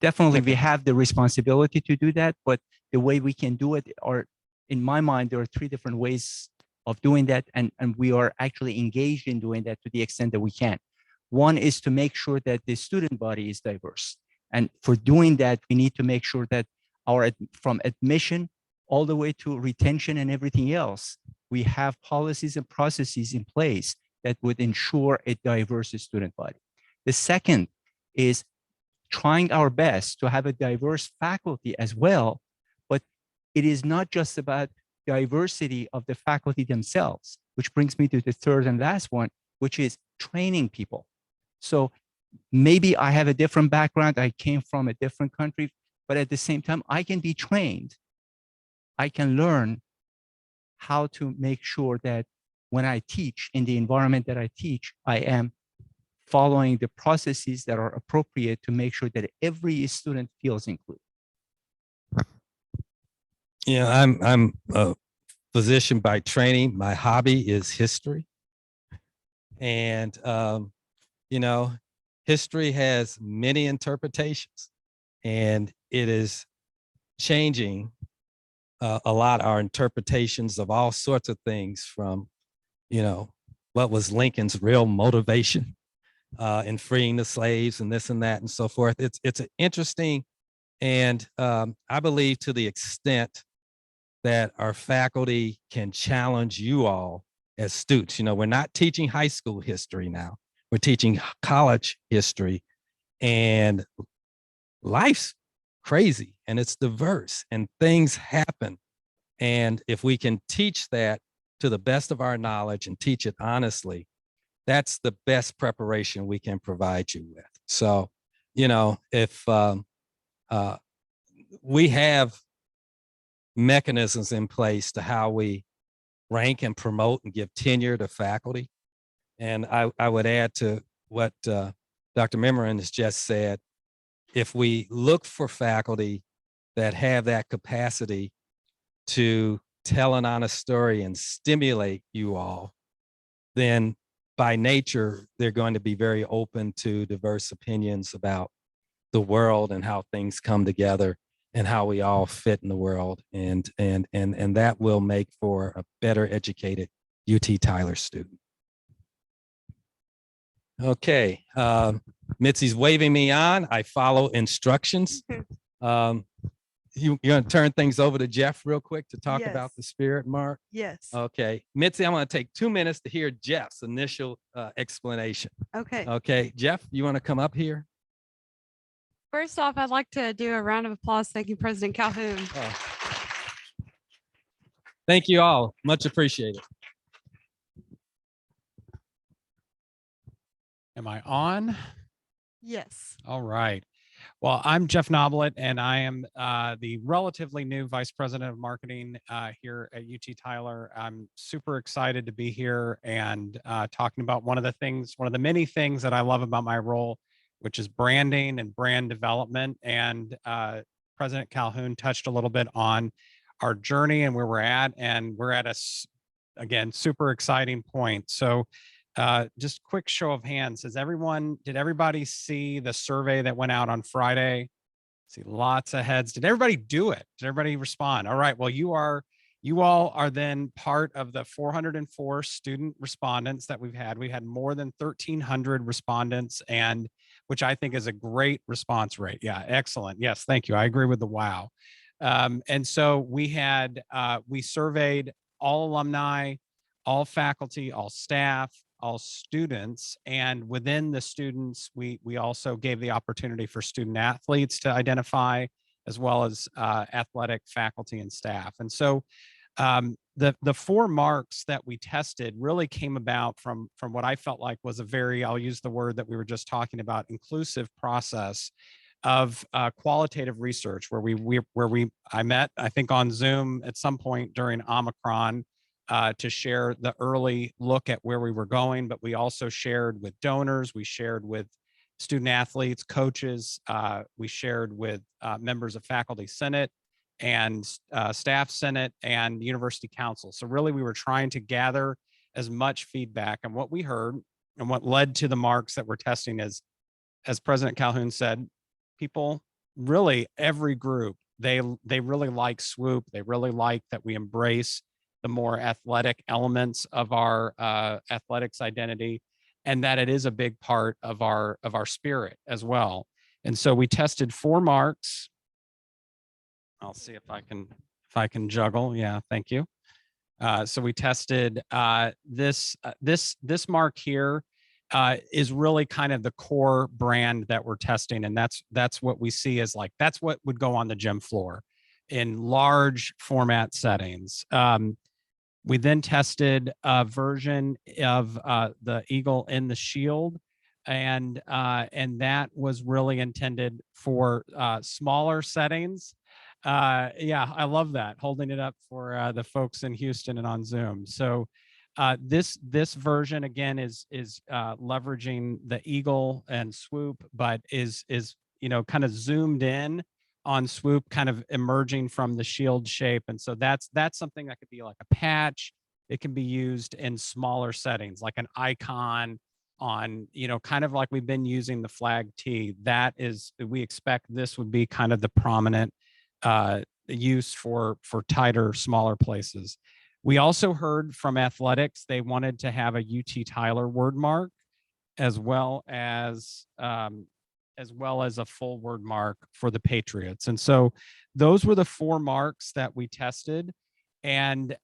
S14: Definitely we have the responsibility to do that, but the way we can do it are, in my mind, there are three different ways of doing that, and we are actually engaged in doing that to the extent that we can. One is to make sure that the student body is diverse, and for doing that we need to make sure that from admission all the way to retention and everything else, we have policies and processes in place that would ensure a diverse student body. The second is trying our best to have a diverse faculty as well, but it is not just about diversity of the faculty themselves, which brings me to the third and last one, which is training people. So maybe I have a different background, I came from a different country, but at the same time, I can be trained. I can learn how to make sure that when I teach in the environment that I teach, I am following the processes that are appropriate to make sure that every student feels included.
S1: Yeah, I'm a physician by training. My hobby is history. And, you know, history has many interpretations, and it is changing a lot our interpretations of all sorts of things, from, you know, what was Lincoln's real motivation in freeing the slaves and this and that and so forth. It's an interesting, and I believe to the extent that our faculty can challenge you all as students. You know, we're not teaching high school history now. We're teaching college history, and life's crazy and it's diverse and things happen. And if we can teach that to the best of our knowledge and teach it honestly, that's the best preparation we can provide you with. So, you know, if we have mechanisms in place to how we rank and promote and give tenure to faculty. And I would add to what Dr. Memorin has just said, if we look for faculty that have that capacity to tell an honest story and stimulate you all, then by nature, they're going to be very open to diverse opinions about the world and how things come together and how we all fit in the world. And that will make for a better educated UT Tyler student. Okay. Mitzi's waving me on. I follow instructions. You're going to turn things over to Jeff real quick to talk about the spirit mark.
S15: Yes.
S1: Okay. Mitzi, I'm going to take 2 minutes to hear Jeff's initial explanation.
S15: Okay.
S1: Okay. Jeff, you want to come up here?
S2: First off, I'd like to do a round of applause thanking President Calhoun.
S1: Thank you all. Much appreciated.
S16: Am I on?
S15: Yes.
S16: All right. Well, I'm Jeff Noblet, and I am the relatively new Vice President of Marketing here at UT Tyler. I'm super excited to be here and talking about one of the many things that I love about my role, which is branding and brand development. And President Calhoun touched a little bit on our journey and where we're at, and we're at again, super exciting point. So just quick show of hands. Did everybody see the survey that went out on Friday? See lots of heads. Did everybody do it? Did everybody respond? All right. Well, you all are then part of the 404 student respondents that we've had. We had more than 1,300 respondents, and which I think is a great response rate. Yeah, excellent. Yes, thank you. I agree with the wow. And so we surveyed all alumni, all faculty, all staff, all students, and within the students, we also gave the opportunity for student athletes to identify, as well as athletic faculty and staff. And so the 4 marks that we tested really came about from what I felt like was a very, I'll use the word that we were just talking about, inclusive process of qualitative research where I met, I think, on Zoom at some point during Omicron to share the early look at where we were going, but we also shared with donors, we shared with student athletes, coaches, we shared with members of faculty senate and staff senate and university council. So really we were trying to gather as much feedback, and what we heard and what led to the marks that we're testing is, as President Calhoun said, people, really every group, they really like swoop. They really like that we embrace the more athletic elements of our athletics identity, and that it is a big part of our spirit as well. And so we tested 4 marks. I'll see if I can juggle. Yeah, thank you. So we tested this mark here is really kind of the core brand that we're testing, and that's what we see as like that's what would go on the gym floor in large format settings. We then tested a version of the eagle in the shield, and that was really intended for smaller settings. Yeah, I love that, holding it up for the folks in Houston and on Zoom. So this version again is leveraging the eagle and swoop, but is kind of zoomed in on swoop, kind of emerging from the shield shape. And so that's something that could be like a patch. It can be used in smaller settings, like an icon on, kind of like we've been using the flag tee. We expect this would be kind of the prominent use for tighter, smaller places. We also heard from athletics, they wanted to have a UT Tyler word mark, as well as a full word mark for the Patriots. And so those were the 4 marks that we tested. And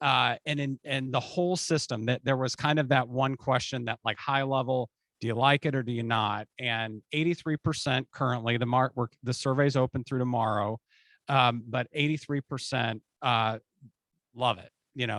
S16: in the whole system, that there was kind of that one question that, like, high level, do you like it or do you not? And 83% currently, the survey's open through tomorrow, but 83% love it.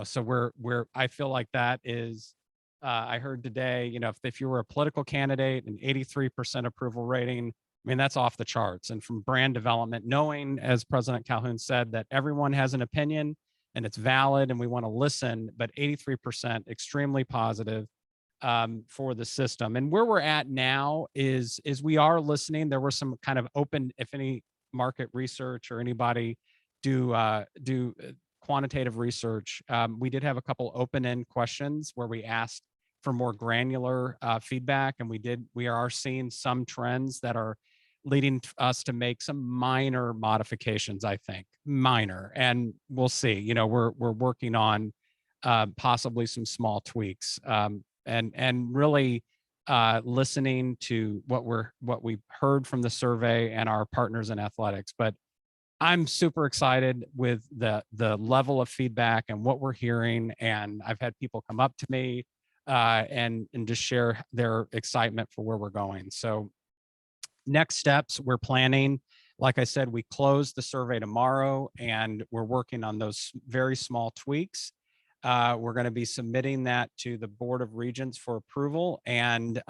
S16: So I feel like that is, I heard today, if you were a political candidate and 83% approval rating, I mean, that's off the charts. And from brand development, knowing, as President Calhoun said, that everyone has an opinion and it's valid and we want to listen, but 83% extremely positive for the system. And where we're at now is we are listening. There were some kind of open, if any market research or anybody do quantitative research, we did have a couple open-end questions where we asked for more granular feedback, and we are seeing some trends that are leading us to make some minor modifications, I think, minor, and we'll see. We're working on possibly some small tweaks, and really listening to what we heard from the survey and our partners in athletics. But I'm super excited with the level of feedback and what we're hearing. And I've had people come up to me and just share their excitement for where we're going. So next steps, we're planning. Like I said, we closed the survey tomorrow and we're working on those very small tweaks. We're going to be submitting that to the Board of Regents for approval and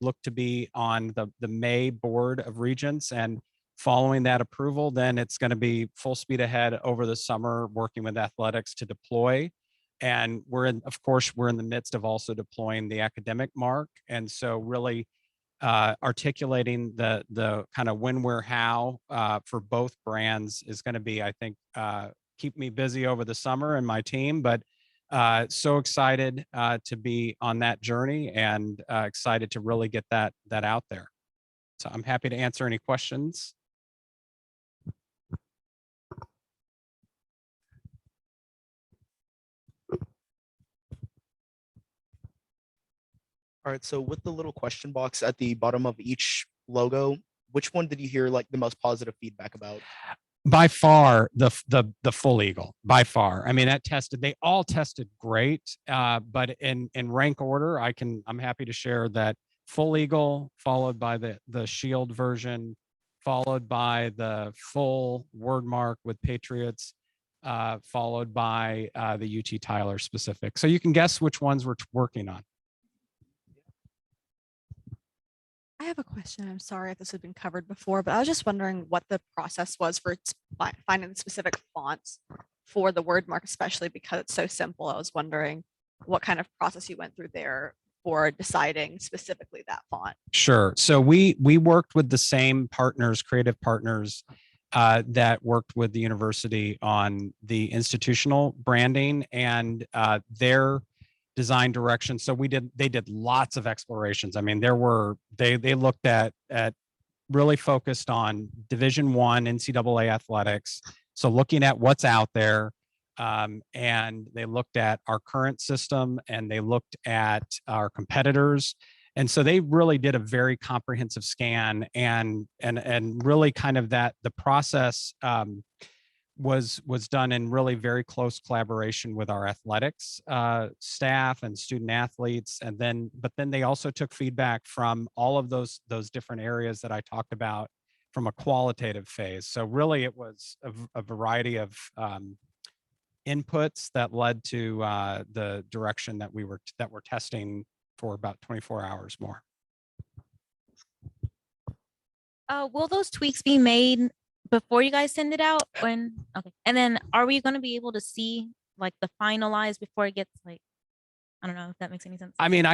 S16: look to be on the May Board of Regents. And following that approval, then it's going to be full speed ahead over the summer, working with athletics to deploy. And of course, we're in the midst of also deploying the academic mark. And so really articulating the kind of when, where, how for both brands is going to be, I think, keep me busy over the summer and my team, but so excited to be on that journey and excited to really get that out there. So I'm happy to answer any questions.
S7: All right, so with the little question box at the bottom of each logo, which one did you hear like the most positive feedback about?
S16: By far the full eagle, by far. I mean, they all tested great, but in rank order, I'm happy to share that full eagle, followed by the shield version, followed by the full word mark with Patriots, followed by the UT Tyler specific. So you can guess which ones we're working on.
S13: I have a question. I'm sorry if this had been covered before, but I was just wondering what the process was for finding the specific fonts for the word mark, especially because it's so simple. I was wondering what kind of process you went through there for deciding specifically that font.
S16: Sure. So we worked with the same partners, creative partners that worked with the university on the institutional branding and their design direction. So they did lots of explorations. I mean, they looked at really focused on Division I NCAA athletics. So looking at what's out there, and they looked at our current system and they looked at our competitors. And so they really did a very comprehensive scan and really kind of the process was done in really very close collaboration with our athletics staff and student athletes. But then they also took feedback from all of those different areas that I talked about from a qualitative phase. So really it was a variety of inputs that led to the direction that we're testing for about 24 hours more.
S4: Will those tweaks be made before you guys send it out? Okay. And then are we going to be able to see like the finalized before it gets like, I don't know if that makes any sense.
S16: I mean,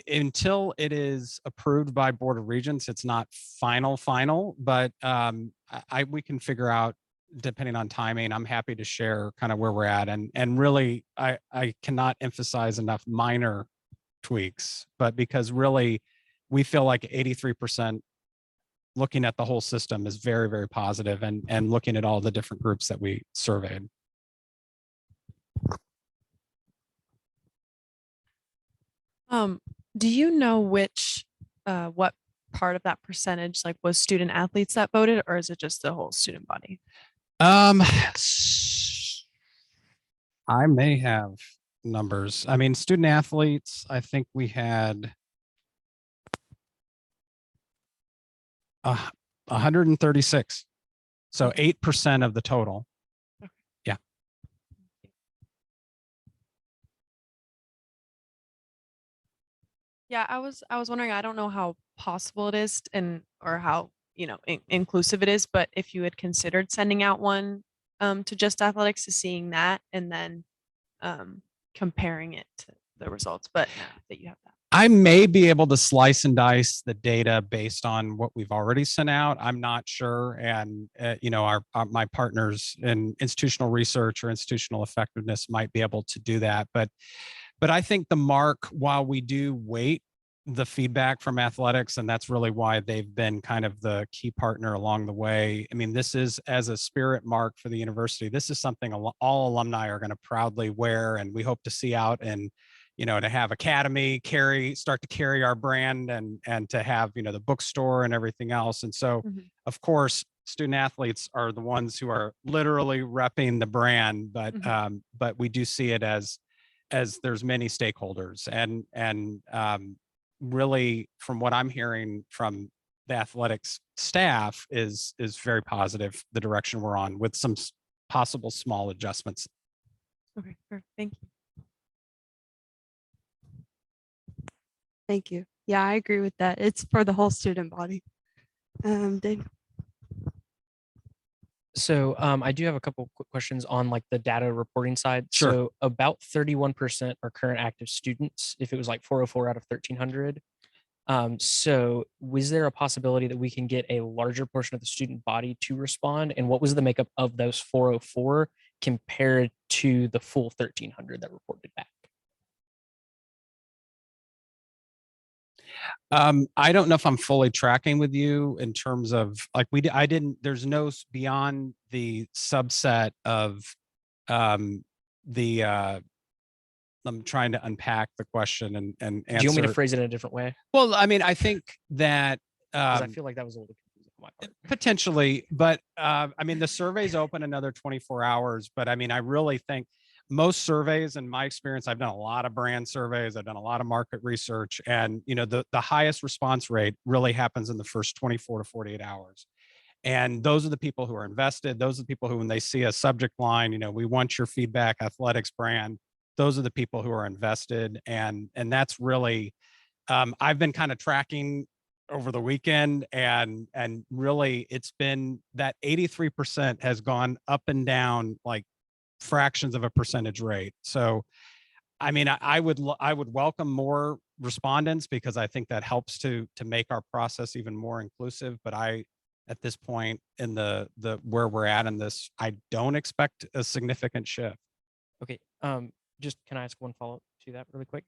S16: until it is approved by Board of Regents, it's not final, but we can figure out depending on timing. I'm happy to share kind of where we're at and really I cannot emphasize enough minor tweaks, but because really we feel like 83% looking at the whole system is very, very positive and looking at all the different groups that we surveyed.
S2: Do you know what part of that percentage like was student athletes that voted, or is it just the whole student body?
S16: I may have numbers. I mean, student athletes, I think we had 136. So 8% of the total. Yeah.
S2: Yeah, I was wondering, I don't know how possible it is or how, inclusive it is, but if you had considered sending out one to just athletics to seeing that and then comparing it to the results, but that you have that.
S16: I may be able to slice and dice the data based on what we've already sent out. I'm not sure. And, my partners in institutional research or institutional effectiveness might be able to do that. But I think the mark, while we do wait the feedback from athletics, and that's really why they've been kind of the key partner along the way. I mean, this is as a spirit mark for the university. This is something all alumni are going to proudly wear, and we hope to see out in to have Academy start to carry our brand and to have, the bookstore and everything else. And so, of course, student athletes are the ones who are literally repping the brand, but we do see it as there's many stakeholders and really from what I'm hearing from the athletics staff is very positive, the direction we're on with some possible small adjustments.
S2: Okay, perfect. Thank you.
S13: Thank you. Yeah, I agree with that. It's for the whole student body. Dave.
S11: So I do have a couple quick questions on like the data reporting side.
S16: Sure.
S11: So about 31% are current active students. If it was like 404 out of 1300. So was there a possibility that we can get a larger portion of the student body to respond? And what was the makeup of those 404 compared to the full 1300 that reported back?
S16: I don't know if I'm fully tracking with you in terms of like there's no beyond the subset of I'm trying to unpack the question and answer.
S11: Do you want me to phrase it in a different way?
S16: Well, I mean, I think that
S11: 'Cause I feel like that was a little confusing on my part.
S16: potentially, but I mean, the survey's open another 24 hours, but I mean, I really think most surveys, in my experience, I've done a lot of brand surveys, I've done a lot of market research, and the highest response rate really happens in the first 24 to 48 hours. And those are the people who are invested. Those are the people who, when they see a subject line, we want your feedback, athletics brand. Those are the people who are invested. And that's really, I've been kind of tracking over the weekend and really it's been that 83% has gone up and down like fractions of a percentage rate. So, I mean, I would welcome more respondents because I think that helps to make our process even more inclusive. But at this point in the where we're at in this, I don't expect a significant shift.
S11: Okay. Just can I ask one follow-up to that really quick?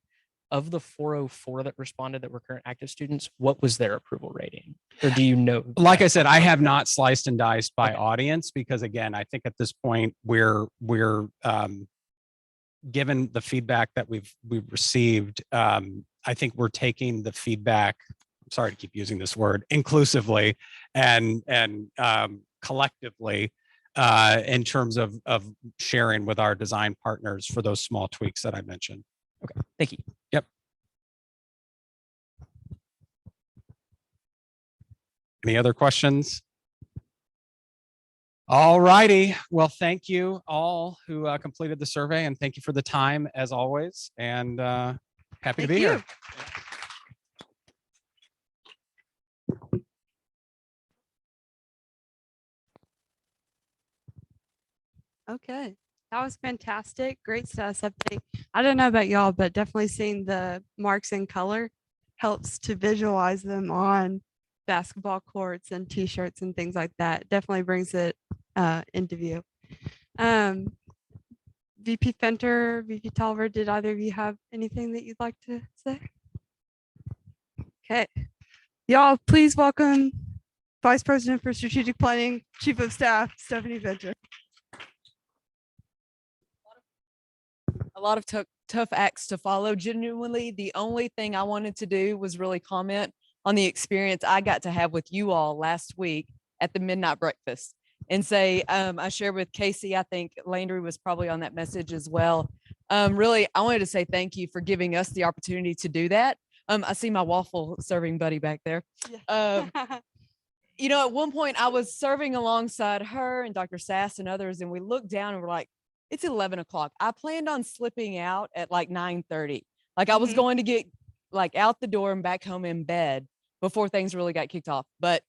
S11: Of the 404 that responded that were current active students, what was their approval rating? Or do you know?
S16: Like I said, I have not sliced and diced by audience because again, I think at this point we're given the feedback that we've received, I think we're taking the feedback, I'm sorry to keep using this word, inclusively and collectively in terms of sharing with our design partners for those small tweaks that I mentioned.
S11: Okay, thank you.
S16: Yep. Any other questions? All righty. Well, thank you all who completed the survey and thank you for the time as always. And happy to be here.
S13: Okay, that was fantastic. Great status update. I don't know about y'all, but definitely seeing the marks in color helps to visualize them on basketball courts and t-shirts and things like that. Definitely brings it into view. VP Fenter, VP Tolliver, did either of you have anything that you'd like to say? Okay, y'all please welcome Vice President for Strategic Planning, Chief of Staff, Stephanie Fenter.
S15: A lot of tough acts to follow. Genuinely, the only thing I wanted to do was really comment on the experience I got to have with you all last week at the midnight breakfast and say, I shared with Casey, I think Landry was probably on that message as well. Really, I wanted to say thank you for giving us the opportunity to do that. I see my waffle serving buddy back there. At one point I was serving alongside her and Dr. Sass and others, and we looked down and we're like, it's 11 o'clock. I planned on slipping out at like 9:30. Like I was going to get like out the door and back home in bed before things really got kicked off, but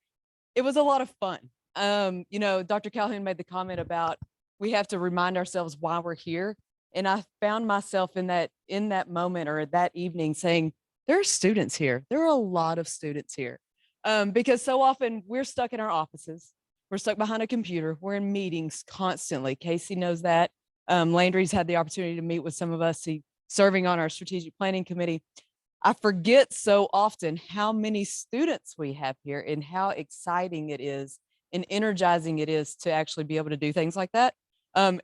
S15: it was a lot of fun. Dr. Calhoun made the comment about we have to remind ourselves why we're here. And I found myself in that moment or that evening saying, there are students here. There are a lot of students here. Because so often we're stuck in our offices. We're stuck behind a computer. We're in meetings constantly. Casey knows that. Landry's had the opportunity to meet with some of us serving on our strategic planning committee. I forget so often how many students we have here and how exciting it is and energizing it is to actually be able to do things like that. and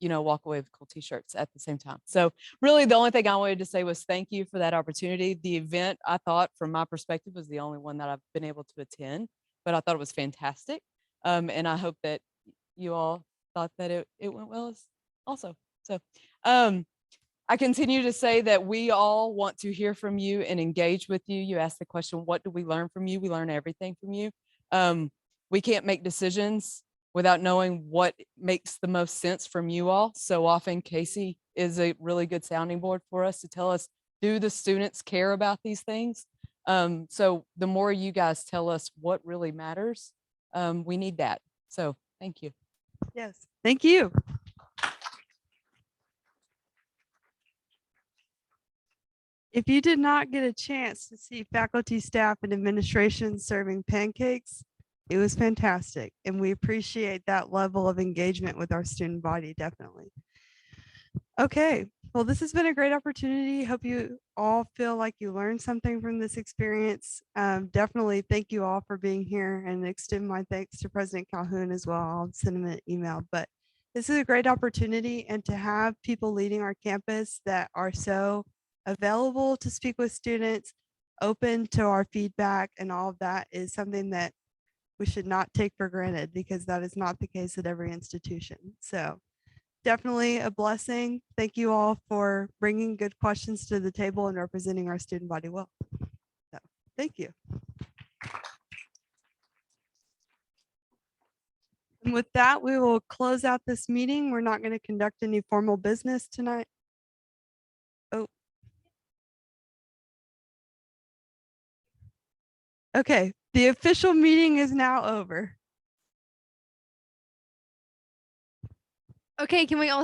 S15: walk away with cool t-shirts at the same time. So really the only thing I wanted to say was thank you for that opportunity. The event, I thought from my perspective, was the only one that I've been able to attend, but I thought it was fantastic. And I hope that you all thought that it went well also. So I continue to say that we all want to hear from you and engage with you. You asked the question, what do we learn from you? We learn everything from you. We can't make decisions without knowing what makes the most sense from you all. So often Casey is a really good sounding board for us to tell us, do the students care about these things? So the more you guys tell us what really matters, we need that. So thank you.
S17: Yes, thank you. If you did not get a chance to see faculty, staff, and administration serving pancakes, it was fantastic. And we appreciate that level of engagement with our student body, definitely. Okay, well, this has been a great opportunity. Hope you all feel like you learned something from this experience. Definitely thank you all for being here and extend my thanks to President Calhoun as well. I'll send him an email, but this is a great opportunity, and to have people leading our campus that are so available to speak with students, open to our feedback and all of that is something that we should not take for granted, because that is not the case at every institution. So definitely a blessing. Thank you all for bringing good questions to the table and representing our student body well. So, thank you. And with that, we will close out this meeting. We're not going to conduct any formal business tonight. Oh. Okay, the official meeting is now over.
S18: Okay, can we all